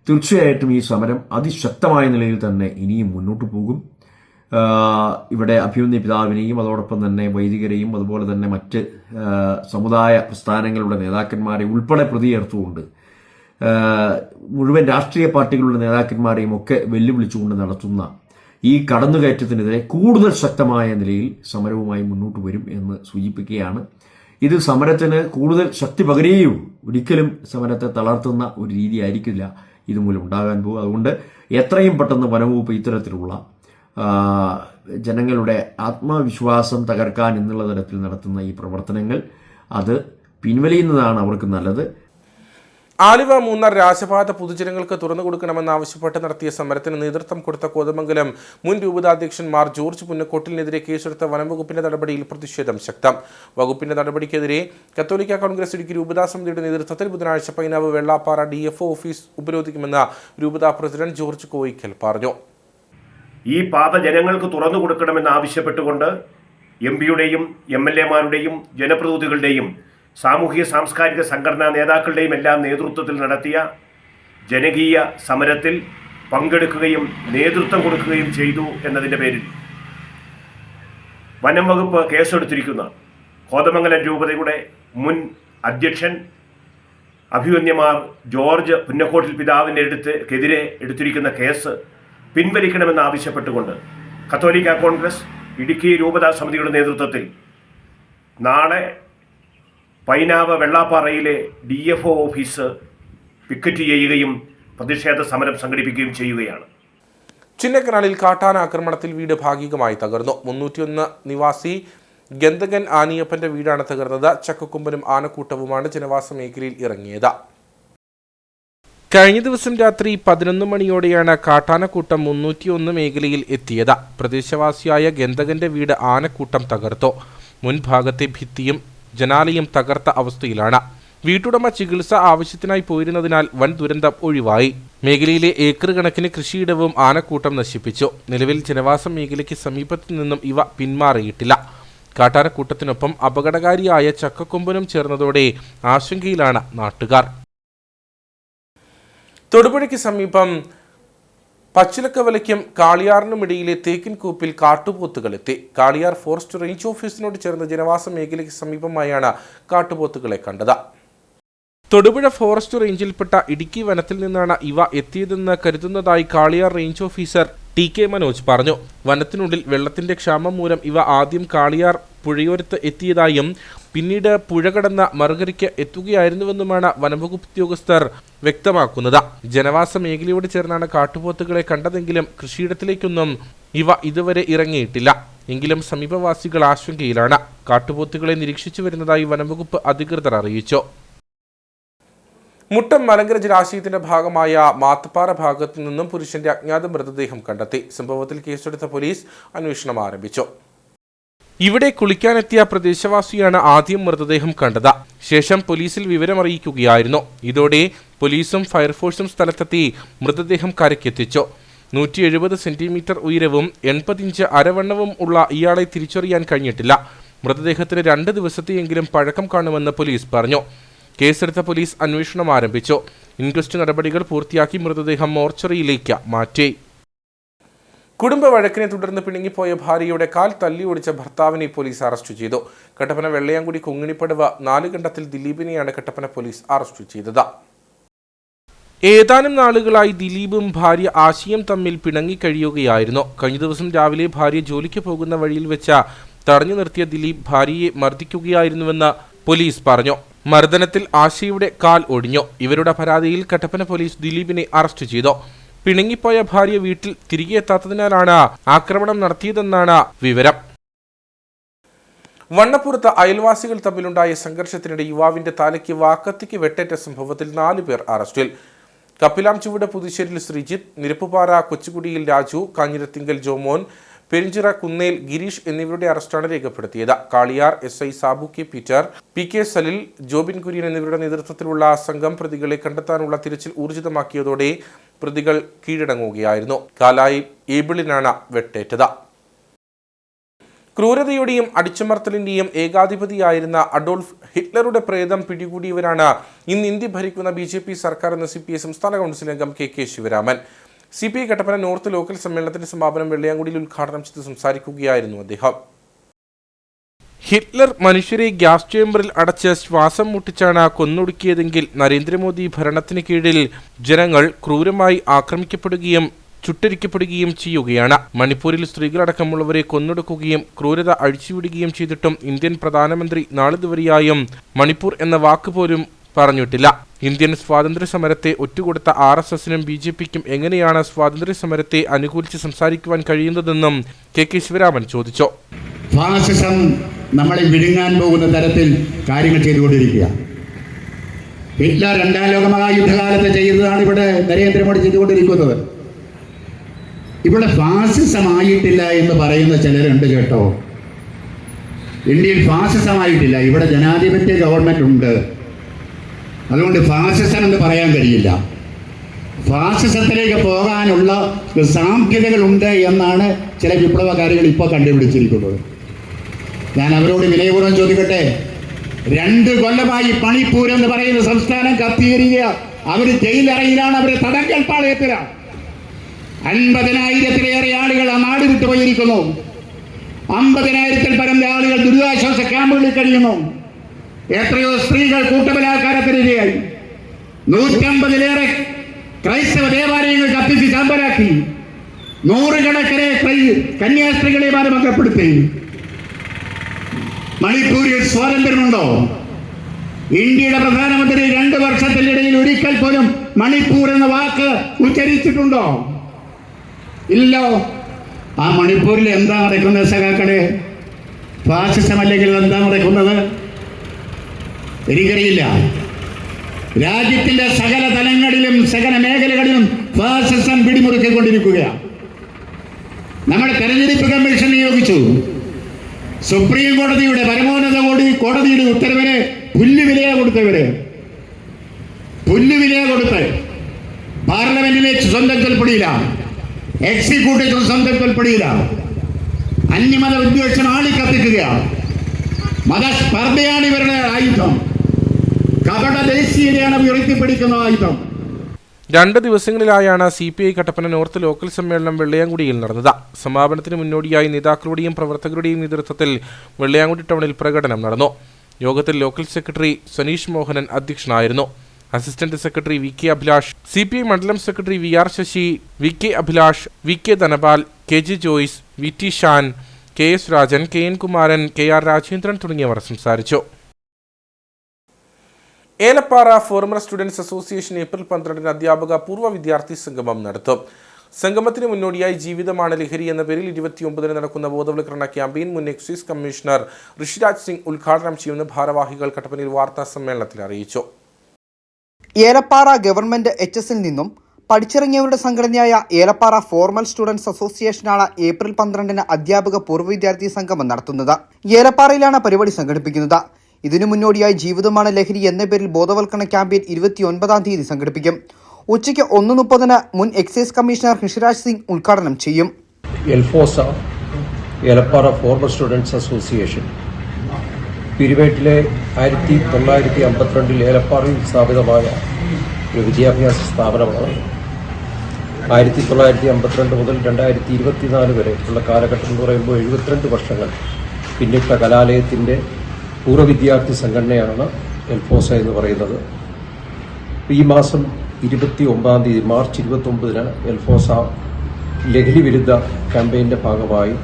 തീർച്ചയായിട്ടും ഈ സമരം അതിശക്തമായ നിലയിൽ തന്നെ ഇനിയും മുന്നോട്ട് പോകും. ഇവിടെ അഭിമന്യ പിതാവിനെയും അതോടൊപ്പം തന്നെ വൈദികരെയും അതുപോലെ തന്നെ മറ്റ് സമുദായ പ്രസ്ഥാനങ്ങളുടെ നേതാക്കന്മാരെ ഉൾപ്പെടെ പ്രതി ചേർത്തുകൊണ്ട് മുഴുവൻ രാഷ്ട്രീയ പാർട്ടികളുടെ നേതാക്കന്മാരെയും ഒക്കെ വെല്ലുവിളിച്ചുകൊണ്ട് നടത്തുന്ന ഈ കടന്നുകയറ്റത്തിനെതിരെ കൂടുതൽ ശക്തമായ നിലയിൽ സമരവുമായി മുന്നോട്ട് വരും എന്ന് സൂചിപ്പിക്കുകയാണ്. ഇത് സമരത്തിന് കൂടുതൽ ശക്തി പകരുകയും ഒരിക്കലും സമരത്തെ തളർത്തുന്ന ഒരു രീതി ആയിരിക്കില്ല ഇതുമൂലം ഉണ്ടാകാൻ പോകും. അതുകൊണ്ട് എത്രയും പെട്ടെന്ന് വനംവകുപ്പ് ഇത്തരത്തിലുള്ള ജനങ്ങളുടെ ആത്മവിശ്വാസം തകർക്കാൻ എന്നുള്ള തരത്തിൽ നടത്തുന്ന ഈ പ്രവർത്തനങ്ങൾ അത് പിൻവലിയുന്നതാണ് അവർക്ക് നല്ലത്. ആലുവ മൂന്നാർ രാജപാത പൊതുജനങ്ങൾക്ക് തുറന്നു കൊടുക്കണമെന്നാവശ്യപ്പെട്ട് നടത്തിയ സമരത്തിന് നേതൃത്വം കൊടുത്ത കോതമംഗലം മുൻ രൂപതാധ്യക്ഷൻ മാർ ജോർജ് പുന്നക്കോട്ടിലിനെതിരെ കേസെടുത്ത വനംവകുപ്പിന്റെ നടപടിയിൽ പ്രതിഷേധം ശക്തം. വകുപ്പിന്റെ നടപടിക്കെതിരെ കത്തോലിക്ക കോൺഗ്രസ് ഇടുക്കി രൂപതാ സമിതിയുടെ നേതൃത്വത്തിൽ ബുധനാഴ്ച പൈനാവ് വെള്ളാപ്പാറ DFO ഓഫീസ് ഉപരോധിക്കുമെന്ന് രൂപതാ പ്രസിഡന്റ് ജോർജ് കോയിക്കൽ പറഞ്ഞു. ഈ പാത ജനങ്ങൾക്ക് തുറന്നു കൊടുക്കണമെന്ന് ആവശ്യപ്പെട്ടുകൊണ്ട് MP-യുടെയും MLA-മാരുടെയും ജനപ്രതിനിധികളുടെയും സാമൂഹിക സാംസ്കാരിക സംഘടനാ നേതാക്കളുടെയും എല്ലാം നേതൃത്വത്തിൽ നടത്തിയ ജനകീയ സമരത്തിൽ പങ്കെടുക്കുകയും നേതൃത്വം കൊടുക്കുകയും ചെയ്തു എന്നതിൻ്റെ പേരിൽ വനം വകുപ്പ് കേസെടുത്തിരിക്കുന്ന കോതമംഗലം രൂപതയുടെ മുൻ അധ്യക്ഷൻ അഭിമന്യമാർ ജോർജ് പുന്നക്കോട്ടിൽ പിതാവിനെതിരെ എടുത്തിരിക്കുന്ന കേസ് പിൻവലിക്കണമെന്ന് ആവശ്യപ്പെട്ടുകൊണ്ട് കത്തോലിക്ക കോൺഗ്രസ് ഇടുക്കി രൂപതാ സമിതിയുടെ നേതൃത്വത്തിൽ നാളെ പൈനാവ് വെള്ളാപ്പാറയിലെ DFO ഓഫീസ് പിക്കറ്റ് ചെയ്യുകയും പ്രതിഷേധ സമരം സംഘടിപ്പിക്കുകയും ചെയ്യുകയാണ്. ചിന്നക്കനാലിൽ കാട്ടാന ആക്രമണത്തിൽ വീട് ഭാഗികമായി തകർന്നു. 301 നിവാസി ഗന്ധകൻ ആനിയപ്പന്റെ വീടാണ് തകർന്നത്. ചക്കക്കൊമ്പനും ആനക്കൂട്ടവുമാണ് ജനവാസ മേഖലയിൽ ഇറങ്ങിയത്. കഴിഞ്ഞ ദിവസം രാത്രി 11 മണിയോടെയാണ് കാട്ടാനക്കൂട്ടം 301 മേഖലയിൽ എത്തിയത്. പ്രദേശവാസിയായ ഗന്ധകന്റെ വീട് ആനക്കൂട്ടം തകർത്തു. മുൻഭാഗത്തെ ഭിത്തിയും ജനാലയും തകർത്ത അവസ്ഥയിലാണ്. വീട്ടുടമ ചികിത്സ ആവശ്യത്തിനായി പോയിരുന്നതിനാൽ വൻ ദുരന്തം ഒഴിവായി. മേഖലയിലെ ഏക്കർ കണക്കിന് കൃഷിയിടവും ആനക്കൂട്ടം നശിപ്പിച്ചു. നിലവിൽ ജനവാസ മേഖലയ്ക്ക് സമീപത്തു നിന്നും ഇവ പിന്മാറിയിട്ടില്ല. കാട്ടാനക്കൂട്ടത്തിനൊപ്പം അപകടകാരിയായ ചക്കക്കൊമ്പനും ചേർന്നതോടെ ആശങ്കയിലാണ് നാട്ടുകാർ. തൊടുപുഴയ്ക്ക് സമീപം പച്ചിലക്കവലയ്ക്കും കാളിയാറിനുമിടയിലെ തേക്കിൻകൂപ്പിൽ കാട്ടുപോത്തുകളെത്തി. കാളിയാർ ഫോറസ്റ്റ് റേഞ്ച് ഓഫീസിനോട് ചേർന്ന ജനവാസ മേഖലയ്ക്ക് സമീപമായാണ് കാട്ടുപോത്തുകളെ കണ്ടത്. തൊടുപുഴ ഫോറസ്റ്റ് റേഞ്ചിൽപ്പെട്ട ഇടുക്കി വനത്തിൽ നിന്നാണ് ഇവ എത്തിയതെന്ന് കരുതുന്നതായി Kaliyar range officer TK Manoj പറഞ്ഞു. വനത്തിനുള്ളിൽ വെള്ളത്തിന്റെ ക്ഷാമം മൂലം ഇവ ആദ്യം കാളിയാർ പുഴയോരത്ത് എത്തിയതായും പിന്നീട് പുഴ കടന്ന മറുകരയ്ക്ക് എത്തുകയായിരുന്നുവെന്നുമാണ് വനംവകുപ്പ് ഉദ്യോഗസ്ഥർ വ്യക്തമാക്കുന്നത്. ജനവാസ മേഖലയോട് ചേർന്നാണ് കാട്ടുപോത്തുകളെ കണ്ടതെങ്കിലും കൃഷിയിടത്തിലേക്കൊന്നും ഇവ ഇതുവരെ ഇറങ്ങിയിട്ടില്ല. എങ്കിലും സമീപവാസികൾ ആശങ്കയിലാണ്. കാട്ടുപോത്തുകളെ നിരീക്ഷിച്ചു വരുന്നതായി വനംവകുപ്പ് അധികൃതർ അറിയിച്ചു. മുട്ടം മലങ്കര ജലാശയത്തിന്റെ ഭാഗമായ മാത്തപ്പാറ ഭാഗത്തു നിന്നും പുരുഷന്റെ അജ്ഞാത മൃതദേഹം കണ്ടെത്തി. സംഭവത്തിൽ കേസെടുത്ത പോലീസ് അന്വേഷണം ആരംഭിച്ചു. ഇവിടെ കുളിക്കാനെത്തിയ പ്രദേശവാസിയാണ് ആദ്യം മൃതദേഹം കണ്ടത്. ശേഷം പോലീസിൽ വിവരമറിയിക്കുകയായിരുന്നു. ഇതോടെ പോലീസും ഫയർഫോഴ്സും സ്ഥലത്തെത്തി മൃതദേഹം കരയ്ക്കെത്തിച്ചു. 170 സെന്റിമീറ്റർ ഉയരവും 80 ഇഞ്ച് അരവണ്ണവും ഉള്ള ഇയാളെ തിരിച്ചറിയാൻ കഴിഞ്ഞിട്ടില്ല. മൃതദേഹത്തിന് 2 ദിവസത്തെയെങ്കിലും പഴക്കം കാണുമെന്ന് പോലീസ് പറഞ്ഞു. കേസെടുത്ത പോലീസ് അന്വേഷണം ആരംഭിച്ചു. ഇൻക്വസ്റ്റ് നടപടികൾ പൂർത്തിയാക്കി മൃതദേഹം മോർച്ചറിയിലേക്ക് മാറ്റി. കുടുംബ വഴക്കിനെ തുടർന്ന് പിണങ്ങിപ്പോയ ഭാര്യയുടെ കാൽ തല്ലിയൊടിച്ച ഭർത്താവിനെ പോലീസ് അറസ്റ്റ് ചെയ്തു. കട്ടപ്പന വെള്ളയാങ്കുടി കുങ്ങിണിപ്പടവ് 4 കണ്ടത്തിൽ ദിലീപിനെയാണ് കട്ടപ്പന പോലീസ് അറസ്റ്റ് ചെയ്തത്. ഏതാനും നാളുകളായി ദിലീപും ഭാര്യ ആശയും തമ്മിൽ പിണങ്ങിക്കഴിയുകയായിരുന്നു. കഴിഞ്ഞ ദിവസം രാവിലെ ഭാര്യ ജോലിക്ക് പോകുന്ന വഴിയിൽ വെച്ച് തടഞ്ഞു നിർത്തിയ ദിലീപ് ഭാര്യയെ മർദ്ദിക്കുകയായിരുന്നുവെന്ന് പോലീസ് പറഞ്ഞു. മർദ്ദനത്തിൽ ആശയുടെ കാൽ ഒടിഞ്ഞു. ഇവരുടെ പരാതിയിൽ കട്ടപ്പന പോലീസ് ദിലീപിനെ അറസ്റ്റ് ചെയ്തു. പിണങ്ങിപ്പോയ ഭാര്യ വീട്ടിൽ തിരികെ എത്താത്തതിനാലാണ് ആക്രമണം നടത്തിയതെന്നാണ് വിവരം. വണ്ണപ്പുറത്ത് അയൽവാസികൾ തമ്മിലുണ്ടായ സംഘർഷത്തിനിടെ യുവാവിന്റെ തലയ്ക്ക് വാക്കത്തിക്ക് വെട്ടേറ്റ സംഭവത്തിൽ 4 പേർ അറസ്റ്റിൽ. കപ്പിലാംചുവട് പുതുശ്ശേരിയിൽ ശ്രീജിത്ത്, നിരപ്പുപാറ കൊച്ചുകുടിയിൽ രാജു, കാഞ്ഞിരത്തിങ്കൽ ജോമോൻ, പെരിഞ്ചിറ കുന്നേൽ ഗിരീഷ് എന്നിവരുടെ അറസ്റ്റാണ് രേഖപ്പെടുത്തിയത്. Kaliyar SI Sabu K Peter, PK Salil, Jobin Kurian എന്നിവരുടെ നേതൃത്വത്തിലുള്ള സംഘം പ്രതികളെ കണ്ടെത്താനുള്ള തിരച്ചിൽ ഊർജിതമാക്കിയതോടെ പ്രതികൾ കീഴടങ്ങുകയായിരുന്നു. കാലായി ഏബിളിനാണ് വെട്ടേറ്റത്. ക്രൂരതയുടെയും അടിച്ചമർത്തലിന്റെയും ഏകാധിപതിയായിരുന്ന അഡോൾഫ് ഹിറ്റ്ലറുടെ പ്രേതം പിടികൂടിയവരാണ് ഇന്ന് ഇന്ത്യ ഭരിക്കുന്ന BJP സർക്കാർ എന്ന് CPI സംസ്ഥാന കൗൺസിൽ അംഗം KK Sivaraman. CPI Kattappana north local സമ്മേളനത്തിന്റെ സമാപനം വെള്ളയാങ്കുടിയിൽ ഉദ്ഘാടനം ചെയ്ത് സംസാരിക്കുകയായിരുന്നു അദ്ദേഹം. ഹിറ്റ്ലർ മനുഷ്യരെ ഗ്യാസ് ചേംബറിൽ അടച്ച് ശ്വാസം മുട്ടിച്ചാണ് കൊന്നൊടുക്കിയതെങ്കിൽ നരേന്ദ്രമോദി ഭരണത്തിന് കീഴിൽ ജനങ്ങൾ ക്രൂരമായി ആക്രമിക്കപ്പെടുകയും ചുട്ടരിക്കപ്പെടുകയും ചെയ്യുകയാണ്. മണിപ്പൂരിൽ സ്ത്രീകളടക്കമുള്ളവരെ കൊന്നൊടുക്കുകയും ക്രൂരത അഴിച്ചുവിടുകയും ചെയ്തിട്ടും ഇന്ത്യൻ പ്രധാനമന്ത്രി നാളിതുവരെയായും മണിപ്പൂർ എന്ന വാക്ക് പോലും പറഞ്ഞിട്ടില്ല. ഇന്ത്യൻ സ്വാതന്ത്ര്യ സമരത്തെ ഒറ്റുകൊടുത്ത RSSനും BJPക്കും എങ്ങനെയാണ് സ്വാതന്ത്ര്യ സമരത്തെ അനുകൂലിച്ച് സംസാരിക്കുവാൻ കഴിയുന്നതെന്നും KK ശിവരാമൻ ചോദിച്ചു. ഫാസിസം നമ്മളെ വിഴുങ്ങാൻ പോകുന്ന തരത്തിൽ കാര്യങ്ങൾ ചെയ്തുകൊണ്ടിരിക്കുക. ഹിറ്റ്ലർ 2ാം ലോക മഹായുദ്ധകാലത്ത് ചെയ്തതാണ് ഇവിടെ നരേന്ദ്രമോദി ചെയ്തുകൊണ്ടിരിക്കുന്നത്. ഇവിടെ ഫാസിസമായിട്ടില്ല എന്ന് പറയുന്ന ചിലരുണ്ട് കേട്ടോ. ഇന്ത്യയിൽ ഫാസിസമായിട്ടില്ല, ഇവിടെ ജനാധിപത്യ ഗവൺമെൻറ് ഉണ്ട്. അതുകൊണ്ട് ഫാസിസം എന്ന് പറയാൻ കഴിയില്ല. ഫാസിസത്തിലേക്ക് പോകാനുള്ള സാധ്യതകളുണ്ട് എന്നാണ് ചില വിപ്ലവകാരികൾ ഇപ്പോൾ കണ്ടുപിടിച്ചിരിക്കുന്നത്. ഞാൻ അവരോട് വിനയപൂർവ്വം ചോദിക്കട്ടെ, 2 കൊല്ലമായി മണിപ്പൂർ എന്ന് പറയുന്ന സംസ്ഥാനം കത്തിയേറിയ അവർ ജയിലറയിലാണ്, അവർ തടങ്കൽ പാളയത്തിലാണ്. 50,000-ലേറെ ആളുകൾ ആ നാട് വിട്ടുപോയിരിക്കുന്നു. 50,000-ൽ പരം ആളുകൾ ദുരിതാശ്വാസ ക്യാമ്പുകളിൽ കഴിയുന്നു. എത്രയോ സ്ത്രീകൾ കൂട്ടബലാത്കാരത്തിനിരയായി. 150-ലേറെ ക്രൈസ്തവ ദേവാലയങ്ങൾ കത്തിച്ച് ചാമ്പലാക്കി. 100 കണക്കിന് കന്യാസ്ത്രീകളെ മരണപ്പെടുത്തി. മണിപ്പൂരിൽ സ്വാതന്ത്ര്യമുണ്ടോ? ഇന്ത്യയുടെ പ്രധാനമന്ത്രി 2 വർഷത്തിനിടയിൽ ഒരിക്കൽ പോലും മണിപ്പൂർ എന്ന വാക്ക് ഉച്ചരിച്ചിട്ടുണ്ടോ? ഇല്ലോ. ആ മണിപ്പൂരിൽ എന്താ നടക്കുന്നത് സഖാക്കളെ? ഫാസിസം അല്ലെങ്കിൽ എന്താ നടക്കുന്നത്? എനിക്കറിയില്ല. രാജ്യത്തിന്റെ സകല തലങ്ങളിലും സകല മേഖലകളിലും ഫാസിസം പിടിമുറുക്കിക്കൊണ്ടിരിക്കുകയാണ്. നമ്മുടെ തെരഞ്ഞെടുപ്പ് കമ്മീഷൻ നിയോഗിച്ചു. സുപ്രീം കോടതിയുടെ പരമോന്നത കോടതിയുടെ ഉത്തരവിന് പുല്ലുവിലയെ കൊടുത്ത് പാർലമെന്റിലെ സ്വന്തം കൽപ്പടിയില്ല, എക്സിക്യൂട്ടീവ് സ്വന്തം കൽപ്പടിയില്ല. അന്യമത വിദ്വേഷം ആളിക്കത്തിക്കുകയാണ്. മതസ്പർദ്ധയാണ് ഇവരുടെ ആയുധം. കപട ദേശീയതയാണ് ഉയർത്തിപ്പിടിക്കുന്ന ആയുധം. 2 ദിവസങ്ങളിലായാണ് CPI കട്ടപ്പന നോർത്ത് ലോക്കൽ സമ്മേളനം വെള്ളയാങ്കുടിയിൽ നടന്നത്. സമാപനത്തിന് മുന്നോടിയായി നേതാക്കളുടെയും പ്രവർത്തകരുടെയും നേതൃത്വത്തിൽ വെള്ളയാങ്കുടി ടൗണിൽ പ്രകടനം നടന്നു. യോഗത്തിൽ ലോക്കൽ സെക്രട്ടറി സനീഷ് മോഹനൻ അധ്യക്ഷനായിരുന്നു. Assistant secretary VK Abhilash, CPI മണ്ഡലം secretary VR Sasi, VK Abhilash, VK Dhanapal, KG Joyce, VT Shan, KS Rajan, KN Kumaran, KR Rajendran തുടങ്ങിയവർ സംസാരിച്ചു. Elappara former students association April 12 അധ്യാപക പൂർവ്വ വിദ്യാർത്ഥി സംഗമം നടത്തും. സംഗമത്തിന് മുന്നോടിയായി ജീവിതമാണ് ലഹരി എന്ന പേരിൽ 29 നടക്കുന്ന ബോധവൽക്കരണ ക്യാമ്പയിൻ മുൻ എക്സൈസ് കമ്മീഷണർ ഋഷിരാജ് സിംഗ് ഉദ്ഘാടനം ചെയ്യുമെന്ന് ഭാരവാഹികൾ കട്ടപ്പനയിൽ വാർത്താ സമ്മേളനത്തിൽ അറിയിച്ചു. ഏലപ്പാറ ഗവൺമെന്റ് HSൽ നിന്നും പഠിച്ചിറങ്ങിയവരുടെ സംഘടനയായ ഏലപ്പാറ ഫോർമൽ സ്റ്റുഡൻസ് അസോസിയേഷനാണ് ഏപ്രിൽ 12 അധ്യാപക പൂർവ്വ വിദ്യാർത്ഥി സംഗമം നടത്തുന്നത്. ഏലപ്പാറയിലാണ് പരിപാടി സംഘടിപ്പിക്കുന്നത്. ഇതിനു മുന്നോടിയായി ജീവിതമാണ് ലഹരി എന്ന പേരിൽ ബോധവൽക്കരണ ക്യാമ്പയിൻ 29-ാം തീയതി സംഘടിപ്പിക്കും. ഉച്ചയ്ക്ക് 1:30 മുൻ എക്സൈസ് കമ്മീഷണർ ഋഷിരാജ് സിംഗ് ഉദ്ഘാടനം ചെയ്യും. എൽഫോസ ഏലപ്പാറ ഫോർമൽ സ്റ്റുഡൻസ് അസോസിയേഷൻ പിരിവേട്ടിലെ 1952 ഏലപ്പാറയിൽ സ്ഥാപിതമായ ഒരു വിദ്യാഭ്യാസ സ്ഥാപനമാണ്. 1952 മുതൽ 2024 വരെ ഉള്ള കാലഘട്ടം എന്ന് പറയുമ്പോൾ 72 വർഷങ്ങൾ പിന്നിട്ട കലാലയത്തിൻ്റെ പൂർവ്വ വിദ്യാർത്ഥി സംഘടനയാണ് എൽഫോസ എന്ന് പറയുന്നത്. ഈ മാസം 29-ാം തീയതി മാർച്ച് 29-ന് എൽഫോസ ലഹരി വിരുദ്ധ ക്യാമ്പയിൻ്റെ ഭാഗമായി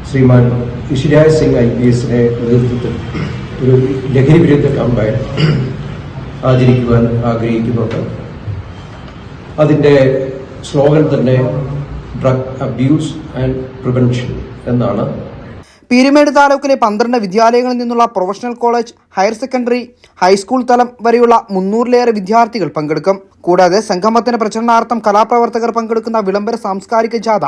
ശ്രീമാൻ ഋഷിരാജ് സിംഗ് IPSന്റെ നേതൃത്വത്തിൽ ഒരു ലഹരി വിരുദ്ധ ക്യാമ്പയിൻ ആചരിക്കുവാൻ ആഗ്രഹിക്കുന്നുണ്ട്. അതിൻ്റെ സ്ലോഗൻ തന്നെ ഡ്രഗ് അബ്യൂസ് ആൻഡ് പ്രിവെൻഷൻ എന്നാണ്. പീരുമേട് താലൂക്കിലെ 12 വിദ്യാലയങ്ങളിൽ നിന്നുള്ള professional college, higher secondary, high school തലം വരെയുള്ള 300-ലേറെ വിദ്യാർത്ഥികൾ പങ്കെടുക്കും. കൂടാതെ സംഗമത്തിന് പ്രചരണാർത്ഥം കലാപ്രവർത്തകർ പങ്കെടുക്കുന്ന വിളംബര സാംസ്കാരിക ജാഥ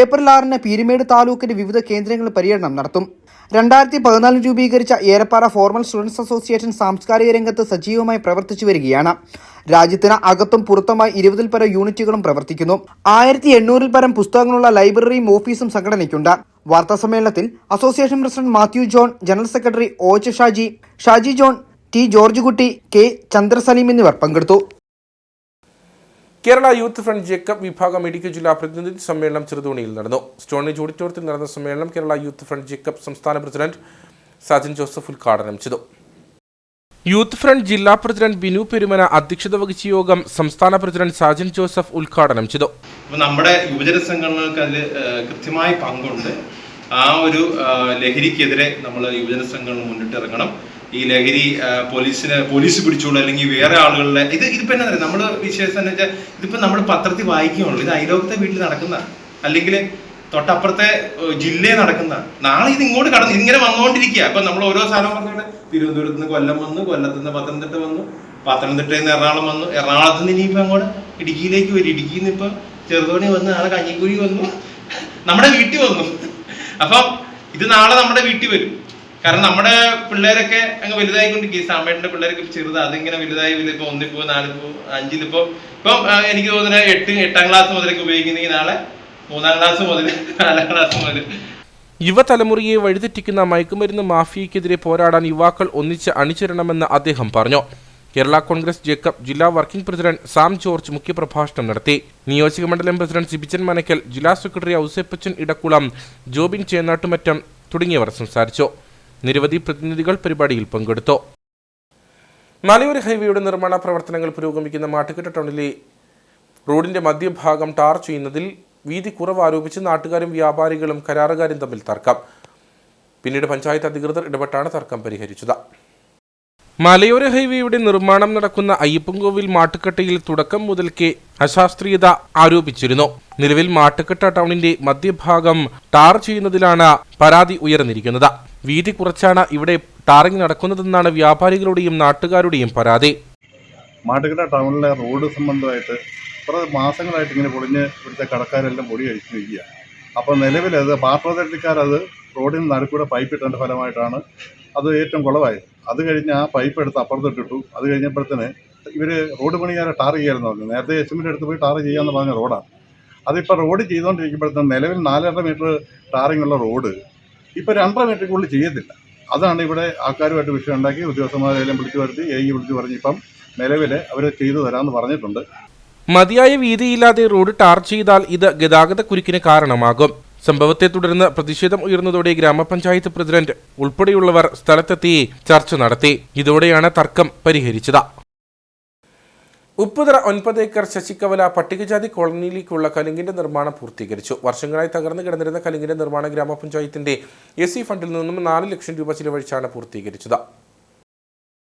ഏപ്രിൽ 6-ന് പീരുമേട് താലൂക്കിന്റെ വിവിധ കേന്ദ്രങ്ങളിൽ പര്യടനം നടത്തും. 2014 രൂപീകരിച്ച ഏലപ്പാറ ഫോർമൽ സ്റ്റുഡൻസ് അസോസിയേഷൻ സാംസ്കാരിക രംഗത്ത് സജീവമായി പ്രവർത്തിച്ചു വരികയാണ്. രാജ്യത്തിന് അകത്തും പുറത്തുമായി 20-ൽ പരം യൂണിറ്റുകളും പ്രവർത്തിക്കുന്നു. 1800-ൽ പരം പുസ്തകങ്ങളുള്ള ലൈബ്രറിയും ഓഫീസും സംഘടനയ്ക്കുണ്ട്. വാർത്താസമ്മേളനത്തിൽ association president Mathew John, general secretary OH Shaji John, T George കുട്ടി, K ചന്ദ്രസലീം എന്നിവർ പങ്കെടുത്തു. കേരള യൂത്ത് ഫ്രണ്ട് ജേക്കബ് വിഭാഗം ഇടുക്കി ജില്ലാ പ്രതിനിധി സമ്മേളനം ചെറുതോണിയിൽ നടന്നു. സ്റ്റോണേജ് ഓഡിറ്റോറിയത്തിൽ നടന്ന സമ്മേളനം കേരള യൂത്ത് ഫ്രണ്ട് ജേക്കബ് സംസ്ഥാന പ്രസിഡന്റ് സാജൻ ജോസഫ് ഉദ്ഘാടനം ചെയ്തു. യൂത്ത് ഫ്രണ്ട് ജില്ലാ പ്രസിഡന്റ് ബിനു പെരുമന അധ്യക്ഷത വഹിച്ച യോഗം സംസ്ഥാന പ്രസിഡന്റ് സാജൻ ജോസഫ് ഉദ്ഘാടനം ചെയ്തു. നമ്മുടെ യുവജന സംഘടനകൾക്ക് അതിൽ കൃത്യമായ പങ്കുണ്ട്. ആ ഒരു ലഹരിക്കെതിരെ നമ്മൾ യുവജന സംഘടന മുന്നിട്ടിറങ്ങണം. ഈ ലഹരി പോലീസ് പിടിച്ചോളൂ, അല്ലെങ്കിൽ വേറെ ആളുകളുടെ ഇതിപ്പോ എന്നാ നമ്മൾ വിശേഷം എന്ന് വെച്ചാൽ ഇതിപ്പോ നമ്മൾ പത്രത്തിൽ വായിക്കുകയുള്ളൂ. ഇത് അയലോകത്തെ വീട്ടിൽ നടക്കുന്ന, അല്ലെങ്കിൽ തൊട്ടപ്പുറത്തെ ജില്ലയിൽ നടക്കുന്ന. നാളെ ഇത് ഇങ്ങോട്ട് ഇങ്ങനെ വന്നുകൊണ്ടിരിക്കുക. അപ്പൊ നമ്മൾ ഓരോ സ്ഥലം പറഞ്ഞോട്ടെ, തിരുവനന്തപുരത്ത് നിന്ന് കൊല്ലം വന്നു, കൊല്ലത്ത് നിന്ന് പത്തനംതിട്ട വന്നു, പത്തനംതിട്ടയിൽ നിന്ന് എറണാകുളം വന്നു, എറണാകുളത്ത് നിന്ന് ഇനിയിപ്പോ അങ്ങോട്ട് ഇടുക്കിയിലേക്ക് വരും, ഇടുക്കിയിൽ നിന്ന് ഇപ്പൊ ചെറുതോണി വന്ന്, നാളെ കഞ്ഞിക്കുഴി വന്നു, നമ്മുടെ വീട്ടിൽ വന്നു. അപ്പം ഇത് നാളെ നമ്മുടെ വീട്ടിൽ വരും. കാരണം നമ്മുടെ പിള്ളേരൊക്കെ അങ്ങ് വലുതായിക്കൊണ്ടിരിക്കും. സാമ്പേട്ടന്റെ പിള്ളേരൊക്കെ ചെറുത്, അതിങ്ങനെ വലുതായി ഇപ്പൊ 1-ൽ 4-ൽ 5-ൽ ഇപ്പം എനിക്ക് തോന്നുന്നത് 8-ാം ക്ലാസ് മുതലൊക്കെ ഉപയോഗിക്കുന്നെങ്കിൽ നാളെ 3-ാം ക്ലാസ് മുതൽ 4-ാം ക്ലാസ് മുതൽ. യുവതലമുറയെ വഴിതെറ്റിക്കുന്ന മയക്കുമരുന്ന് മാഫിയയ്ക്കെതിരെ പോരാടാൻ യുവാക്കൾ ഒന്നിച്ച് അണിചേരണമെന്ന് അദ്ദേഹം പറഞ്ഞു. കേരള കോൺഗ്രസ് ജേക്കബ് ജില്ലാ വർക്കിംഗ് പ്രസിഡന്റ് സാം ജോർജ് മുഖ്യപ്രഭാഷണം നടത്തി. നിയോജക മണ്ഡലം പ്രസിഡന്റ് സിബിച്ചൻ മനക്കൽ, ജില്ലാ സെക്രട്ടറി ഔസേപ്പച്ചൻ ഇടക്കുളം, ജോബിൻ ചേന്നാട്ടുമറ്റം തുടങ്ങിയവർ സംസാരിച്ചു. നിരവധി പ്രതിനിധികൾ പരിപാടിയിൽ പങ്കെടുത്തു. മലയോര ഹൈവേയുടെ നിർമ്മാണ പ്രവർത്തനങ്ങൾ പുരോഗമിക്കുന്ന മാട്ടുകെട്ട ടൗണിലെ റോഡിന്റെ മധ്യഭാഗം ടാർ ചെയ്യുന്നതിൽ വീതി കുറവ് ആരോപിച്ച് നാട്ടുകാരും വ്യാപാരികളും കരാറുകാരും തമ്മിൽ തർക്കം. പിന്നീട് പഞ്ചായത്ത് അധികൃതർ ഇടപെട്ടാണ് തർക്കം പരിഹരിച്ചത്. മലയോര ഹൈവേയുടെ നിർമ്മാണം നടക്കുന്ന അയ്യപ്പൻകോവിൽ മാട്ടുകെട്ടയിൽ തുടക്കം മുതൽക്കേ അശാസ്ത്രീയത ആരോപിച്ചിരുന്നു. നിലവിൽ മാട്ടുകെട്ട ടൗണിന്റെ മധ്യഭാഗം ടാർ ചെയ്യുന്നതിലാണ് പരാതി ഉയർന്നിരിക്കുന്നത്. വീതി കുറച്ചാണ് ഇവിടെ ടാറിംഗ് നടക്കുന്നതെന്നാണ് വ്യാപാരികളുടെയും നാട്ടുകാരുടെയും പരാതി. മാട്ടുകെട്ട ടൗണിലെ റോഡ് സംബന്ധമായിട്ട് കുറേ മാസങ്ങളായിട്ട് ഇങ്ങനെ പൊളിഞ്ഞ് ഇവിടുത്തെ കടക്കാരെല്ലാം പൊടി കഴിച്ചു വയ്ക്കുക. അപ്പോൾ നിലവിലത് വാട്ടർ അതോറിറ്റിക്കാരത് റോഡിന് നടുക്കൂടെ പൈപ്പ് ഇട്ടതിൻ്റെ ഫലമായിട്ടാണ് അത് ഏറ്റവും കുളവായത്. അത് കഴിഞ്ഞ് ആ പൈപ്പ് എടുത്ത് അപ്പുറത്തിട്ടിട്ടു. അത് കഴിഞ്ഞപ്പോഴത്തേന് ഇവർ റോഡ് പണിക്കാരെ ടാർ ചെയ്യാമെന്ന് പറഞ്ഞു. നേരത്തെ എസ്റ്റിമേറ്റ് എടുത്ത് പോയി ടാർ ചെയ്യാമെന്ന് പറഞ്ഞ റോഡാണ്. അതിപ്പോൾ റോഡ് ചെയ്തുകൊണ്ടിരിക്കുമ്പോഴത്തേന് നിലവിൽ 4.5 മീറ്റർ ടാറിംഗ് ഉള്ള റോഡ് ഇപ്പോൾ 2.5 മീറ്ററിനുള്ളിൽ ചെയ്യത്തില്ല. അതാണ് ഇവിടെ ആൾക്കാരുമായിട്ട് വിഷയം ഉണ്ടാക്കി ഉദ്യോഗസ്ഥന്മാരെല്ലാം വിളിച്ചു വരുത്തി വിളിച്ചു പറഞ്ഞ് ഇപ്പം നിലവിൽ അവർ ചെയ്തു തരാമെന്ന് പറഞ്ഞിട്ടുണ്ട്. മതിയായ വീതിയില്ലാതെ റോഡ് ടാർ ചെയ്താൽ ഇത് ഗതാഗത കുരുക്കിന് കാരണമാകും. സംഭവത്തെ തുടർന്ന് പ്രതിഷേധം ഉയർന്നതോടെ ഗ്രാമപഞ്ചായത്ത് പ്രസിഡന്റ് ഉൾപ്പെടെയുള്ളവർ സ്ഥലത്തെത്തി ചർച്ച നടത്തി. ഇതോടെയാണ് തർക്കം പരിഹരിച്ചത്. ഉപ്പുതറ 9 ഏക്കർ ശശികവല പട്ടികജാതി കോളനിയിലേക്കുള്ള കലുങ്കിന്റെ നിർമ്മാണം പൂർത്തീകരിച്ചു. വർഷങ്ങളായി തകർന്നു കിടന്നിരുന്ന കലുങ്കിന്റെ നിർമ്മാണം ഗ്രാമപഞ്ചായത്തിന്റെ SC ഫണ്ടിൽ നിന്നും 4 ലക്ഷം രൂപ ചിലവഴിച്ചാണ് പൂർത്തീകരിച്ചത്.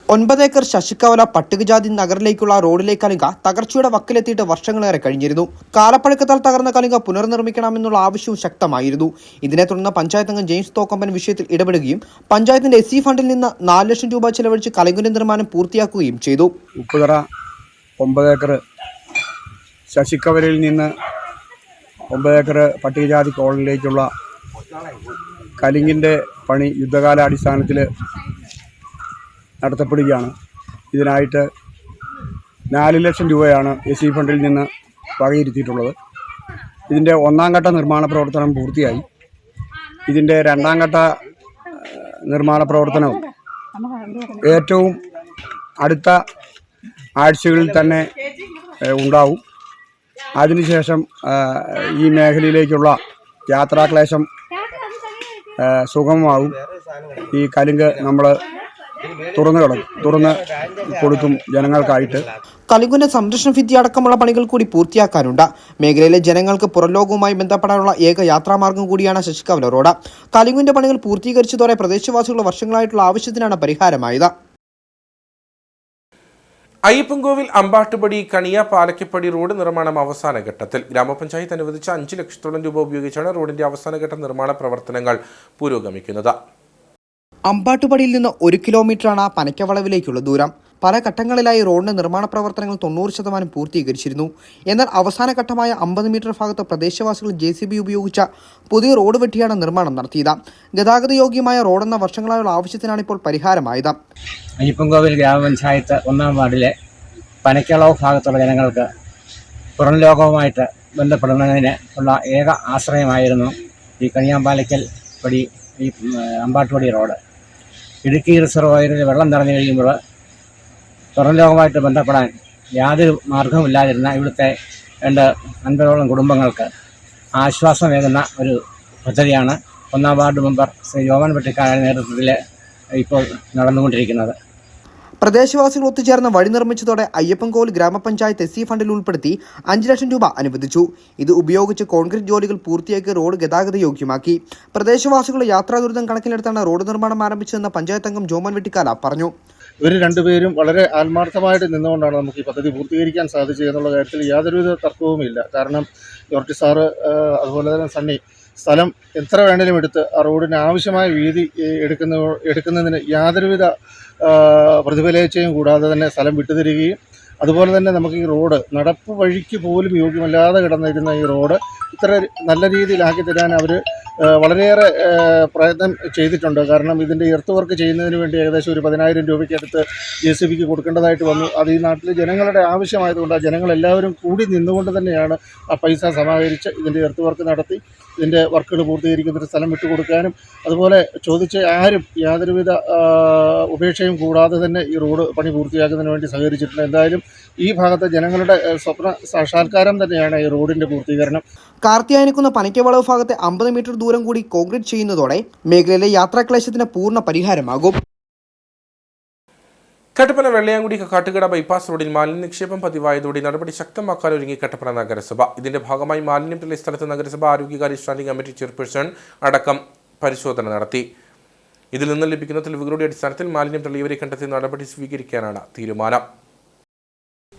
9 ഏക്കർ ശശികവല പട്ടികജാതി നഗറിലേക്കുള്ള റോഡിലെ കലുങ്ക തകർച്ചയുടെ വക്കിലെത്തിയിട്ട് വർഷങ്ങളേറെ കഴിഞ്ഞിരുന്നു. കാലപ്പഴക്കത്താൽ തകർന്ന കലുങ്ക പുനർനിർമ്മിക്കണമെന്നുള്ള ആവശ്യവും ശക്തമായിരുന്നു. ഇതിനെ തുടർന്ന് പഞ്ചായത്ത് അംഗം ജെയിംസ് തോക്കമ്പൻ വിഷയത്തിൽ ഇടപെടുകയും പഞ്ചായത്തിന്റെ SC ഫണ്ടിൽ നിന്ന് 4 ലക്ഷം രൂപ ചെലവഴിച്ച് കലുങ്കിന്റെ നിർമ്മാണം പൂർത്തിയാക്കുകയും ചെയ്തു. ഉപ്പുതറ 9 ഏക്കർ ശശികവലയിൽ നിന്ന് 9 ഏക്കർ പട്ടികജാതി കോളനിയിലേക്കുള്ള കലുങ്കിന്റെ പണി യുദ്ധകാലാടിസ്ഥാനത്തിൽ നടത്തപ്പെടുകയാണ്. ഇതിനായിട്ട് 4 ലക്ഷം രൂപയാണ് SC ഫണ്ടിൽ നിന്ന് വകയിരുത്തിയിട്ടുള്ളത്. ഇതിൻ്റെ 1-ാം ഘട്ട നിർമ്മാണ പ്രവർത്തനം പൂർത്തിയായി. ഇതിൻ്റെ 2-ാം ഘട്ട നിർമ്മാണ പ്രവർത്തനവും ഏറ്റവും അടുത്ത ആഴ്ചകളിൽ തന്നെ ഉണ്ടാവും. അതിനുശേഷം ഈ മേഖലയിലേക്കുള്ള യാത്രാക്ലേശം സുഗമമാകും. ഈ കലുങ്ക് നമ്മൾ തുറന്ന് കൊടുക്കും ജനങ്ങൾക്കായിട്ട്. കലുങ്കിന്റെ സംരക്ഷണ ഭിത്തി അടക്കമുള്ള പണികൾ കൂടി പൂർത്തിയാക്കാനുണ്ട്. മേഖലയിലെ ജനങ്ങൾക്ക് പുറംലോകവുമായി ബന്ധപ്പെടാനുള്ള ഏക യാത്രാമാർഗം കൂടിയാണ് ശശികവല റോഡ്. കലുങ്കിന്റെ പണികൾ പൂർത്തീകരിച്ചതോടെ പ്രദേശവാസികളുടെ വർഷങ്ങളായിട്ടുള്ള ആവശ്യത്തിനാണ് പരിഹാരമായത്. അയ്യപ്പൻകോവിൽ അമ്പാട്ടുപടി കണിയ പാലക്കപ്പടി റോഡ് നിർമ്മാണം അവസാന ഘട്ടത്തിൽ. ഗ്രാമപഞ്ചായത്ത് അനുവദിച്ച 5 ലക്ഷത്തോളം രൂപ ഉപയോഗിച്ചാണ് റോഡിന്റെ അവസാനഘട്ട നിർമ്മാണ പ്രവർത്തനങ്ങൾ പുരോഗമിക്കുന്നത്. അമ്പാട്ടുപടിയിൽ നിന്ന് 1 കിലോമീറ്ററാണ് പനക്കവളവിലേക്കുള്ള ദൂരം. പല ഘട്ടങ്ങളിലായി റോഡിന്റെ നിർമ്മാണ പ്രവർത്തനങ്ങൾ 90% പൂർത്തീകരിച്ചിരുന്നു. എന്നാൽ അവസാന ഘട്ടമായ 50 മീറ്റർ ഭാഗത്ത് പ്രദേശവാസികൾ JCB ഉപയോഗിച്ച പുതിയ റോഡ് വെട്ടിയാണ് നിർമ്മാണം നടത്തിയത്. ഗതാഗത യോഗ്യമായ റോഡെന്ന വർഷങ്ങളായുള്ള ആവശ്യത്തിനാണ് ഇപ്പോൾ പരിഹാരമായത്. അയ്യപ്പൻകോവിൽ ഗ്രാമപഞ്ചായത്ത് 1-ാം വാർഡിലെ പനക്കളവ് ഭാഗത്തുള്ള ജനങ്ങൾക്ക് പുറം ലോകവുമായിട്ട് ബന്ധപ്പെടുന്നതിന് ഉള്ള ഏക ആശ്രയമായിരുന്നു ഈ കണിയാമ്പാലയ്ക്കൽ പടി ഈ അമ്പാട്ടുപടി റോഡ്. ഇടുക്കി റിസർവോയറിൽ വെള്ളം നിറഞ്ഞു കഴിയുമ്പോൾ പുറം ലോകവുമായിട്ട് ബന്ധപ്പെടാൻ യാതൊരു മാർഗവുമില്ലാതിരുന്ന ഇവിടുത്തെ 50ഓളം കുടുംബങ്ങൾക്ക് ആശ്വാസമേകുന്ന ഒരു പദ്ധതിയാണ് 1-ാം വാർഡ് മെമ്പർ ശ്രീ ജോമൻ വെട്ടിക്കാരുടെ നേതൃത്വത്തിൽ ഇപ്പോൾ നടന്നുകൊണ്ടിരിക്കുന്നത്. പ്രദേശവാസികൾ ഒത്തുചേർന്ന് വഴി നിർമ്മിച്ചതോടെ അയ്യപ്പൻകോവിൽ ഗ്രാമപഞ്ചായത്ത് SC ഫണ്ടിൽ ഉൾപ്പെടുത്തി 5 ലക്ഷം രൂപ അനുവദിച്ചു. ഇത് ഉപയോഗിച്ച് കോൺക്രീറ്റ് ജോലികൾ പൂർത്തിയാക്കി റോഡ് ഗതാഗത യോഗ്യമാക്കി. പ്രദേശവാസികളുടെ യാത്രാ ദുരിതം കണക്കിലെടുത്താണ് റോഡ് നിർമ്മാണം ആരംഭിച്ചതെന്ന് പഞ്ചായത്ത് അംഗം ജോമൻ വെട്ടിക്കാല പറഞ്ഞു. ഇവർ രണ്ടുപേരും വളരെ ആത്മാർത്ഥമായിട്ട് നിന്നുകൊണ്ടാണ് നമുക്ക് ഈ പദ്ധതി പൂർത്തീകരിക്കാൻ സാധിച്ചത് എന്നുള്ള കാര്യത്തിൽ യാതൊരുവിധ തർക്കവുമില്ല. കാരണം ജോർജ് സാറ് അതുപോലെ തന്നെ സണ്ണി സ്ഥലം എത്ര വേണേലും എടുത്ത് ആ റോഡിന് ആവശ്യമായ വീതി എടുക്കുന്നതിന് യാതൊരുവിധ പ്രതിഫലേച്ഛയും കൂടാതെ തന്നെ സ്ഥലം വിട്ടുതരികയും അതുപോലെ തന്നെ നമുക്ക് ഈ റോഡ് നടപ്പ് വഴിക്ക് പോലും യോഗ്യമല്ലാതെ കിടന്നിരുന്ന ഈ റോഡ് ഇത്ര നല്ല രീതിയിലാക്കി തരാൻ അവർ വളരെയേറെ പ്രയത്നം ചെയ്തിട്ടുണ്ട്. കാരണം ഇതിൻ്റെ എർത്ത് വർക്ക് ചെയ്യുന്നതിന് വേണ്ടി ഏകദേശം ഒരു 10,000 രൂപയ്ക്ക് അടുത്ത് JCBക്ക് കൊടുക്കേണ്ടതായിട്ട് വന്നു. അത് ഈ നാട്ടിലെ ജനങ്ങളുടെ ആവശ്യമായതുകൊണ്ട് ആ ജനങ്ങളെല്ലാവരും കൂടി നിന്നുകൊണ്ട് തന്നെയാണ് ആ പൈസ സമാഹരിച്ച് ഇതിൻ്റെ എർത്ത് വർക്ക് നടത്തി ഇതിൻ്റെ വർക്കുകൾ പൂർത്തീകരിക്കുന്നൊരു സ്ഥലം വിട്ടുകൊടുക്കാനും അതുപോലെ ചോദിച്ച ആരും യാതൊരുവിധ ഉപേക്ഷയും കൂടാതെ തന്നെ ഈ റോഡ് പണി പൂർത്തിയാക്കുന്നതിന് വേണ്ടി സഹകരിച്ചിട്ടുണ്ട്. എന്തായാലും ഈ ഭാഗത്തെ ജനങ്ങളുടെ സ്വപ്ന സാക്ഷാത്കാരം തന്നെയാണ് ഈ റോഡിൻ്റെ പൂർത്തീകരണം. കാർത്തിയായനിക്കുന്ന പനക്കവളവ് ഭാഗത്തെ 50 മീറ്റർ ദൂരം കൂടി കോൺക്രീറ്റ് ചെയ്യുന്നതോടെ മേഖലയിലെ യാത്രാക്ലേശത്തിന് പൂർണ്ണ പരിഹാരമാകും. കട്ടപ്പന വെള്ളയാങ്കുടി കാട്ടുകട ബൈപ്പാസ് റോഡിൽ മാലിന്യ നിക്ഷേപം പതിവായതോടെ നടപടി ശക്തമാക്കാൻ ഒരുങ്ങി കട്ടപ്പന നഗരസഭ. ഇതിന്റെ ഭാഗമായി മാലിന്യം തള്ളിയ സ്ഥലത്ത് നഗരസഭ ആരോഗ്യകാര്യ സ്റ്റാൻഡിംഗ് കമ്മിറ്റി ചെയർപേഴ്സൺ അടക്കം പരിശോധന നടത്തി. ഇതിൽ നിന്ന് ലഭിക്കുന്ന തെളിവുകളുടെ അടിസ്ഥാനത്തിൽ മാലിന്യം തള്ളിയവരെ കണ്ടെത്തി നടപടി സ്വീകരിക്കാനാണ് തീരുമാനം.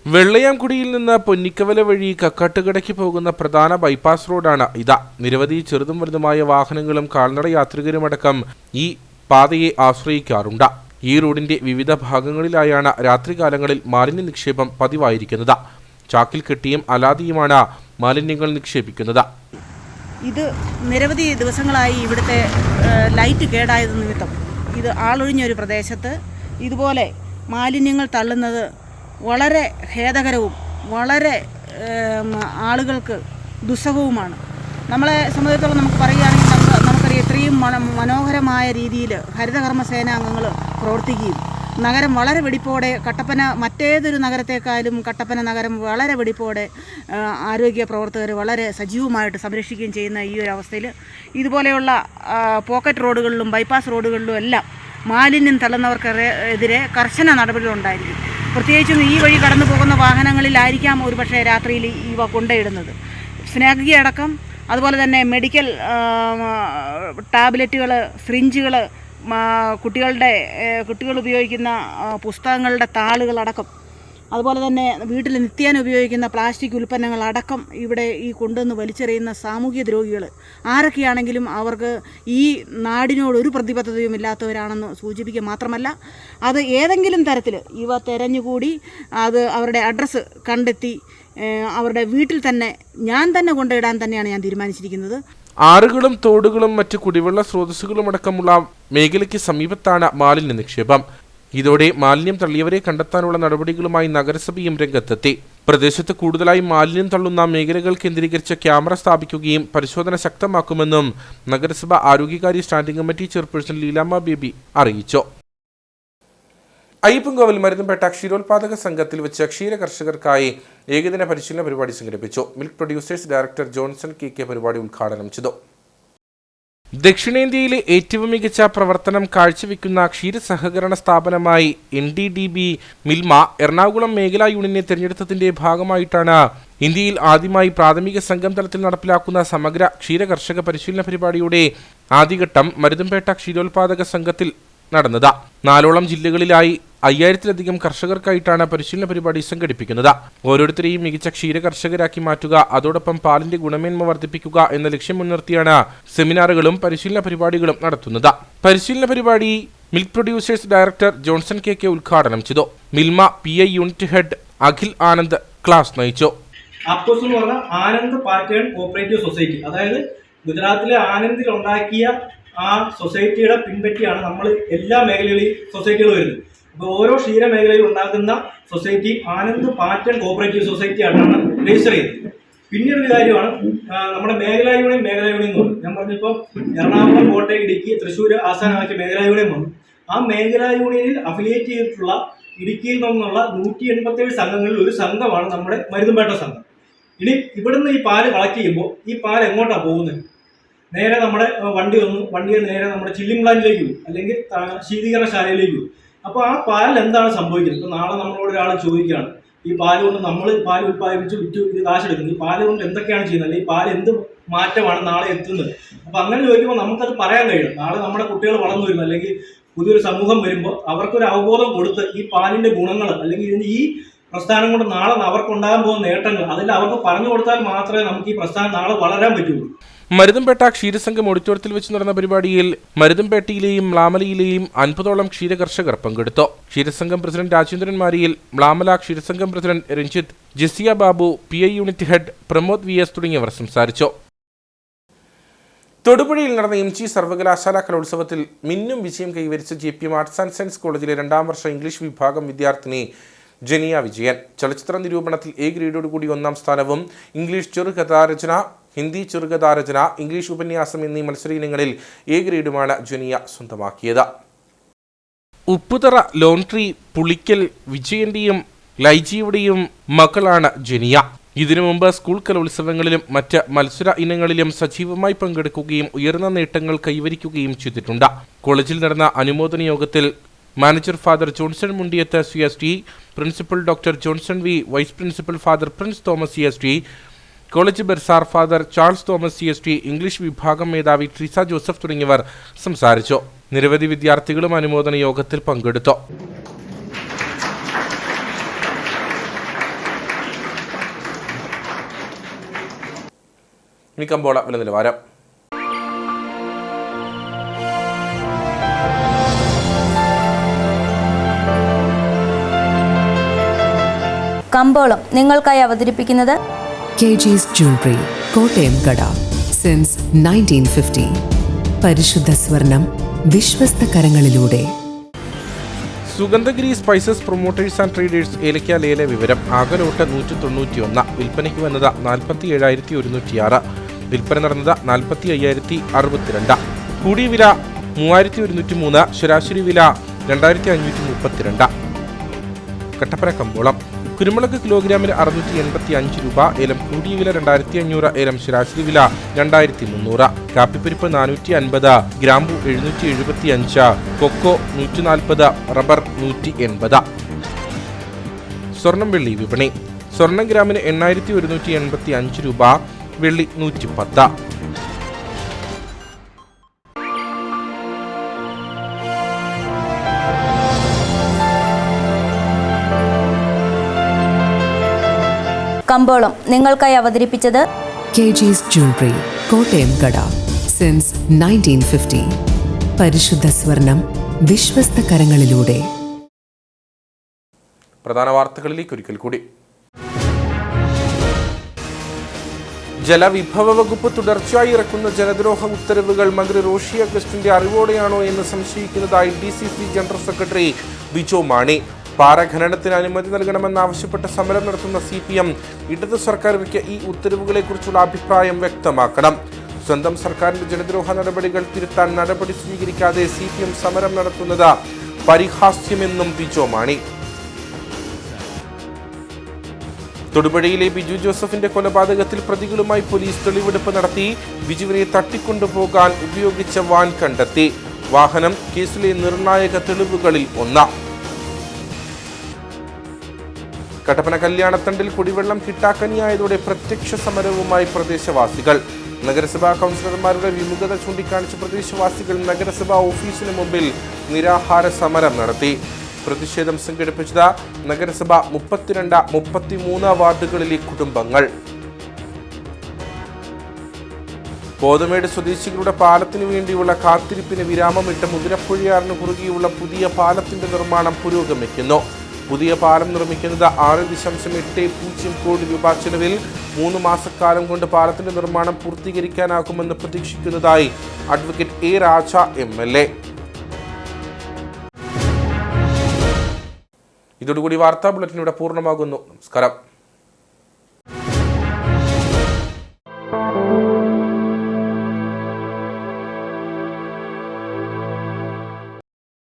വെള്ളയാംകുടിയിൽ നിന്ന് പൊന്നിക്കവല വഴി കക്കാട്ടുകടയ്ക്ക് പോകുന്ന പ്രധാന ബൈപ്പാസ് റോഡാണ് ഇത്. നിരവധി ചെറുതും വലുതുമായ വാഹനങ്ങളും കാൽനട യാത്രികരുമടക്കം ഈ പാതയെ ആശ്രയിക്കാറുണ്ട്. ഈ റോഡിന്റെ വിവിധ ഭാഗങ്ങളിലായാണ് രാത്രികാലങ്ങളിൽ മാലിന്യ നിക്ഷേപം പതിവായിരിക്കുന്നത്. ചാക്കിൽ കെട്ടിയും അലാതിയുമാണ് മാലിന്യങ്ങൾ നിക്ഷേപിക്കുന്നത്. ഇത് നിരവധി ദിവസങ്ങളായി ഇവിടുത്തെ ലൈറ്റ് കേടായത് നിമിത്തം ഇത് ആളൊഴിഞ്ഞൊരു പ്രദേശത്ത് ഇതുപോലെ മാലിന്യങ്ങൾ തള്ളുന്നത് വളരെ ഖേദകരവും വളരെ ആളുകൾക്ക് ദുസ്സഹവുമാണ്. നമ്മളെ സംബന്ധിച്ചിടത്തോളം നമുക്ക് പറയുകയാണെങ്കിൽ നമുക്കറിയാം ഇത്രയും മനോഹരമായ രീതിയിൽ ഹരിതകർമ്മസേനാംഗങ്ങൾ പ്രവർത്തിക്കുകയും നഗരം വളരെ വെടിപ്പോടെ കട്ടപ്പന മറ്റേതൊരു നഗരത്തെക്കാളും കട്ടപ്പന നഗരം വളരെ വെടിപ്പോടെ ആരോഗ്യ പ്രവർത്തകർ വളരെ സജീവമായിട്ട് സംരക്ഷിക്കുകയും ചെയ്യുന്ന ഈ ഒരു അവസ്ഥയിൽ ഇതുപോലെയുള്ള പോക്കറ്റ് റോഡുകളിലും ബൈപ്പാസ് റോഡുകളിലും എല്ലാം മാലിന്യം തള്ളുന്നവർക്കെതിരെ കർശന നടപടികളുണ്ടായിരിക്കും. പ്രത്യേകിച്ചും ഈ വഴി കടന്നു പോകുന്ന വാഹനങ്ങളിലായിരിക്കാം ഒരുപക്ഷെ രാത്രിയിൽ ഇവ കൊണ്ടയിടുന്നത്. സ്നാഗ്ഗി അടക്കം അതുപോലെ തന്നെ മെഡിക്കൽ ടാബ്ലറ്റുകൾ, സിറിഞ്ചുകൾ, കുട്ടികൾ ഉപയോഗിക്കുന്ന പുസ്തകങ്ങളുടെ താളുകളടക്കം അതുപോലെ തന്നെ വീട്ടിൽ നിത്യേന ഉപയോഗിക്കുന്ന പ്ലാസ്റ്റിക് ഉൽപ്പന്നങ്ങളടക്കം ഇവിടെ ഈ കൊണ്ടുവന്ന് വലിച്ചെറിയുന്ന സാമൂഹ്യ ദ്രോഹികൾ ആരൊക്കെയാണെങ്കിലും അവർക്ക് ഈ നാടിനോട് ഒരു പ്രതിബദ്ധതയും ഇല്ലാത്തവരാണെന്ന് സൂചിപ്പിക്കുക മാത്രമല്ല അത് ഏതെങ്കിലും തരത്തിൽ ഇവ തെരഞ്ഞുകൂടി അത് അവരുടെ അഡ്രസ്സ് കണ്ടെത്തി അവരുടെ വീട്ടിൽ തന്നെ ഞാൻ തന്നെ കൊണ്ടിടാൻ തന്നെയാണ് ഞാൻ തീരുമാനിച്ചിരിക്കുന്നത്. ആറുകളും തോടുകളും മറ്റ് കുടിവെള്ള സ്രോതസ്സുകളും അടക്കമുള്ള മേഖലയ്ക്ക് സമീപത്താണ് മാലിന്യ നിക്ഷേപം. ഇതോടെ മാലിന്യം തള്ളിയവരെ കണ്ടെത്താനുള്ള നടപടികളുമായി നഗരസഭയും രംഗത്തെത്തി. പ്രദേശത്ത് കൂടുതലായി മാലിന്യം തള്ളുന്ന മേഖലകൾ കേന്ദ്രീകരിച്ച് ക്യാമറ സ്ഥാപിക്കുകയും പരിശോധന ശക്തമാക്കുമെന്നും നഗരസഭ ആരോഗ്യകാര്യ standing committee chairperson Leelamma Baby അറിയിച്ചു. അയ്യപ്പൻകോവിൽ മരുന്നുപേട്ട ക്ഷീരോത്പാദക സംഘത്തിൽ വെച്ച് ക്ഷീര കർഷകർക്കായി ഏകദിന പരിശീലന പരിപാടി സംഘടിപ്പിച്ചു. Milk producers director Johnson KK പരിപാടി ഉദ്ഘാടനം ചെയ്തു. ദക്ഷിണേന്ത്യയിലെ ഏറ്റവും മികച്ച പ്രവർത്തനം കാഴ്ചവെക്കുന്ന ക്ഷീര സഹകരണ സ്ഥാപനമായി NDDB മിൽമ എറണാകുളം മേഖലാ യൂണിയനെ തിരഞ്ഞെടുത്തതിന്റെ ഭാഗമായിട്ടാണ് ഇന്ത്യയിൽ ആദ്യമായി പ്രാഥമിക സംഘം തലത്തിൽ നടപ്പിലാക്കുന്ന സമഗ്ര ക്ഷീര കർഷക പരിശീലന പരിപാടിയുടെ ആദ്യഘട്ടം മരുതുംപേട്ട ക്ഷീരോത്പാദക സംഘത്തിൽ നടന്നത്. 4 ജില്ലകളിലായി 5000-ലധികം കർഷകർക്കായിട്ടാണ് പരിശീലന പരിപാടി സംഘടിപ്പിക്കുന്നത്. ഓരോരുത്തരെയും മികച്ച ക്ഷീര കർഷകരാക്കി മാറ്റുക, അതോടൊപ്പം പാലിന്റെ ഗുണമേന്മ വർദ്ധിപ്പിക്കുക എന്ന ലക്ഷ്യം മുൻനിർത്തിയാണ് സെമിനാറുകളും പരിശീലന പരിപാടികളും നടത്തുന്നത്. പരിശീലന പരിപാടി milk producers director Johnson K ഉദ്ഘാടനം ചെയ്തു. Milma PI unit head Akhil Anand class നയിച്ചു. ആപ്കോസ് എന്ന് പറഞ്ഞാൽ ആനന്ദ് പാറ്റേൺ കോഓപ്പറേറ്റീവ് സൊസൈറ്റി, അതായത് ഗുജറാത്തിലെ ആനന്ദിൽ ഉണ്ടാക്കിയ ആ സൊസൈറ്റിയുടെ പിൻപറ്റിയാണ് നമ്മൾ എല്ലാ മേഖലകളിൽ സൊസൈറ്റികൾ വരുന്നത്. അപ്പോൾ ഓരോ ക്ഷീര മേഖലയിൽ ഉണ്ടാക്കുന്ന society Anand pattern cooperative society ആയിട്ടാണ് രജിസ്റ്റർ ചെയ്തത്. പിന്നീടൊരു കാര്യമാണ് നമ്മുടെ മേഖലാ യൂണിയൻ എന്ന് പറഞ്ഞു. ഞാൻ പറഞ്ഞപ്പോൾ എറണാകുളം, കോട്ടയം, ഇടുക്കി, തൃശ്ശൂർ ആസ്ഥാനമാക്കിയ മേഖലാ യൂണിയൻ വന്നു. ആ മേഖലാ യൂണിയനിൽ അഫിലിയേറ്റ് ചെയ്തിട്ടുള്ള ഇടുക്കിയിൽ നിന്നുള്ള 187 സംഘങ്ങളിൽ ഒരു സംഘമാണ് നമ്മുടെ മരുതുംപേട്ട സംഘം. ഇനി ഇവിടുന്ന് ഈ പാല് കളക്ട് ചെയ്യുമ്പോൾ ഈ പാൽ എങ്ങോട്ടാണ് പോകുന്നത്? നേരെ നമ്മുടെ വണ്ടിയെ നേരെ നമ്മുടെ ചില്ലിംഗ് പ്ലാന്റിലേക്ക് പോകും, അല്ലെങ്കിൽ ശീതീകരണശാലയിലേക്ക് പോകും. അപ്പോൾ ആ പാലിൽ എന്താണ് സംഭവിക്കുന്നത്? ഇപ്പോൾ നാളെ നമ്മളോട് ഒരാൾ ചോദിക്കുകയാണ്, ഈ പാല് കൊണ്ട് നമ്മൾ പാൽ ഉൽപ്പാദിപ്പിച്ച് വിറ്റ് ഇത് കാശെടുക്കുന്നത്, ഈ പാല് കൊണ്ട് എന്തൊക്കെയാണ് ചെയ്യുന്നത്, അല്ലെങ്കിൽ ഈ പാൽ എന്ത് മാറ്റമാണ് നാളെ എത്തുന്നത്? അപ്പോൾ അങ്ങനെ ചോദിക്കുമ്പോൾ നമുക്കത് പറയാൻ കഴിയും. നാളെ നമ്മുടെ കുട്ടികൾ വളർന്നു വരുന്നു, അല്ലെങ്കിൽ പുതിയൊരു സമൂഹം വരുമ്പോൾ അവർക്കൊരു അവബോധം കൊടുത്ത് ഈ പാലിന്റെ ഗുണങ്ങൾ, അല്ലെങ്കിൽ ഇതിന് ഈ പ്രസ്ഥാനം കൊണ്ട് നാളെ അവർക്കുണ്ടാകാൻ പോകുന്ന നേട്ടങ്ങൾ അതെല്ലാം അവർക്ക് പറഞ്ഞു കൊടുത്താൽ മാത്രമേ നമുക്ക് ഈ പ്രസ്ഥാനം നാളെ വളരാൻ പറ്റുള്ളൂ. മരുതുംപേട്ട ക്ഷീരസംഘം ഓഡിറ്റോറിയത്തിൽ വെച്ച് നടന്ന പരിപാടിയിൽ മരുതുംപേട്ടയിലെയും മ്ലാമലയിലെയും 50ഓളം ക്ഷീര കർഷകർ പങ്കെടുത്തു. ക്ഷീരസംഘം പ്രസിഡന്റ് രാജേന്ദ്രൻ മാരിയിൽ, മ്ലാമല ക്ഷീരസംഘം president Ranjith, Jesia Babu, PI unit head Pramod VS തുടങ്ങിയവർ സംസാരിച്ചു. തൊടുപുഴയിൽ നടന്ന MG സർവകലാശാല കലോത്സവത്തിൽ മിന്നും വിജയം കൈവരിച്ച JPM ആർട്സ് ആൻഡ് സയൻസ് കോളേജിലെ 2ാം വർഷ ഇംഗ്ലീഷ് വിഭാഗം വിദ്യാർത്ഥിനി ജനിയ വിജയൻ. ചലച്ചിത്ര നിരൂപണത്തിൽ A ഗ്രേഡോടുകൂടി 1ാം സ്ഥാനവും ഇംഗ്ലീഷ് ചെറുകഥാരചന, ഹിന്ദി ചെറുകഥാരചന, ഇംഗ്ലീഷ് ഉപന്യാസം എന്നീ മത്സര ഇനങ്ങളിൽ A ഗ്രേഡുമാണ് ജനിയ സ്വന്തമാക്കിയത്. ഉപ്പുതറ ലോണ്ട്രി പുളിക്കൽ വിജയന്റെയും ലൈജിയുടെയും മകളാണ് ജനിയ. ഇതിനു മുമ്പ് സ്കൂൾ കലോത്സവങ്ങളിലും മറ്റ് മത്സര ഇനങ്ങളിലും സജീവമായി പങ്കെടുക്കുകയും ഉയർന്ന നേട്ടങ്ങൾ കൈവരിക്കുകയും ചെയ്തിട്ടുണ്ട്. കോളേജിൽ നടന്ന അനുമോദന യോഗത്തിൽ manager father Johnson Mundiyath CST, principal doctor Johnson V, vice principal father Prince Thomas CST, college bursar father Charles Thomas CST, English വിഭാഗം മേധാവി ട്രീസ ജോസഫ് തുടങ്ങിയവർ സംസാരിച്ചു. നിരവധി വിദ്യാർത്ഥികളും അനുമോദന യോഗത്തിൽ പങ്കെടുത്തു. ഇനി കമ്പോള വില നിലവാരം. കമ്പോളം നിങ്ങൾക്കായി അവതരിപ്പിക്കുന്നത് KG's Jewelry, കോട്ടയം കട, സിൻസ് 1950. പരിശുദ്ധ സ്വർണം വിശ്വസ്ത കരങ്ങളിലൂടെ. Sugandhagiri spices promoters and traders ഏലക്ക ലേല വിവരം. ആകലോട്ട് 191, വിൽപ്പനയ്ക്ക് വന്നത് 47,106, വിൽപ്പന നടന്നത് 45,062. കൂടിയ വില 3,103, ശരാശരി വില 2,532. കട്ടപ്പന കമ്പോളം. കുരുമുളക് കിലോഗ്രാമിന് 685 രൂപ, ഏലം കൂടിയ വില 2,500, ഏലം ശരാശരി വില 2,300. കാപ്പിപ്പരിപ്പ് 450, ഗ്രാമ്പു 775, കൊക്കോ 140, റബ്ബർ 180. സ്വർണം വെള്ളി വിപണി. സ്വർണം ഗ്രാമിന് 8,185 രൂപ, വെള്ളി 110. കമ്പോളം നിങ്ങൾക്കായി അവതരിപ്പിച്ചത് KG's Jewelry, കോട്ടയം കട, സിൻസ് 1950. പരിശുദ്ധ സ്വർണം വിശ്വസ്ത കരങ്ങളിലൂടെ. പ്രധാന വാർത്തകളിലേക്ക് ഒരിക്കൽ കൂടി. ജലവിഭവ വകുപ്പ് തുടർച്ചയായി ഇറക്കുന്ന ജനദ്രോഹ ഉത്തരവുകൾ മന്ത്രി റോഷി അഗസ്റ്റിന്റെ അറിവോടെയാണോ എന്ന് സംശയിക്കുന്നതായി DCC general secretary Bijo Mani. പാറ ഖനനത്തിന് അനുമതി നൽകണമെന്നാവശ്യപ്പെട്ട് സമരം നടത്തുന്ന CPM ഇടത് സർക്കാരിലേക്ക് ഈ ഉത്തരവുകളെക്കുറിച്ചുള്ള അഭിപ്രായം വ്യക്തമാക്കണം. സ്വന്തം സർക്കാരിന്റെ ജനദ്രോഹ നടപടികൾ തിരുത്താൻ നടപടി സ്വീകരിക്കാതെ CPM സമരം നടത്തുന്നത് പരിഹാസ്യമെന്നും ബിജോ മാണി. തൊടുപുഴയിലെ ബിജു ജോസഫിന്റെ കൊലപാതകത്തിൽ പ്രതികളുമായി പോലീസ് തെളിവെടുപ്പ് നടത്തി. ബിജുവിനെ തട്ടിക്കൊണ്ടുപോകാൻ ഉപയോഗിച്ച വാൻ കണ്ടെത്തി. വാഹനം കേസിലെ നിർണായക തെളിവുകളിൽ ഒന്ന്. കട്ടപ്പന കല്യാണത്തണ്ടിൽ കുടിവെള്ളം കിട്ടാക്കനിയായതോടെ പ്രത്യക്ഷ സമരവുമായി പ്രദേശവാസികൾ. നഗരസഭാ കൗൺസിലർമാരുടെ വിമുഖത ചൂണ്ടിക്കാണിച്ച് പ്രദേശവാസികൾ നഗരസഭാ ഓഫീസിന് മുമ്പിൽ നിരാഹാര സമരം നടത്തി. പ്രതിഷേധം സംഘടിപ്പിച്ചത് നഗരസഭ 32, 33 വാർഡുകളിലെ കുടുംബങ്ങൾ. കോതമേട് സ്വദേശികളുടെ പാലത്തിനു വേണ്ടിയുള്ള കാത്തിരിപ്പിന് വിരാമമിട്ട് മുതിരപ്പുഴയാറിന് കുറുകെയുള്ള പുതിയ പാലത്തിന്റെ നിർമ്മാണം പുരോഗമിക്കുന്നു. പുതിയ പാലം നിർമ്മിക്കുന്നത് 6.80 കോടി രൂപ ചെലവിൽ 3 മാസക്കാലം കൊണ്ട് പാലത്തിന്റെ നിർമ്മാണം പൂർത്തീകരിക്കാനാകുമെന്ന് പ്രതീക്ഷിക്കുന്നതായി അഡ്വക്കേറ്റ് എ രാജ MLA. ഇതോടുകൂടി വാർത്താ ബുള്ളറ്റിൻ ഇവിടെ പൂർണ്ണമാകുന്നു. നമസ്കാരം.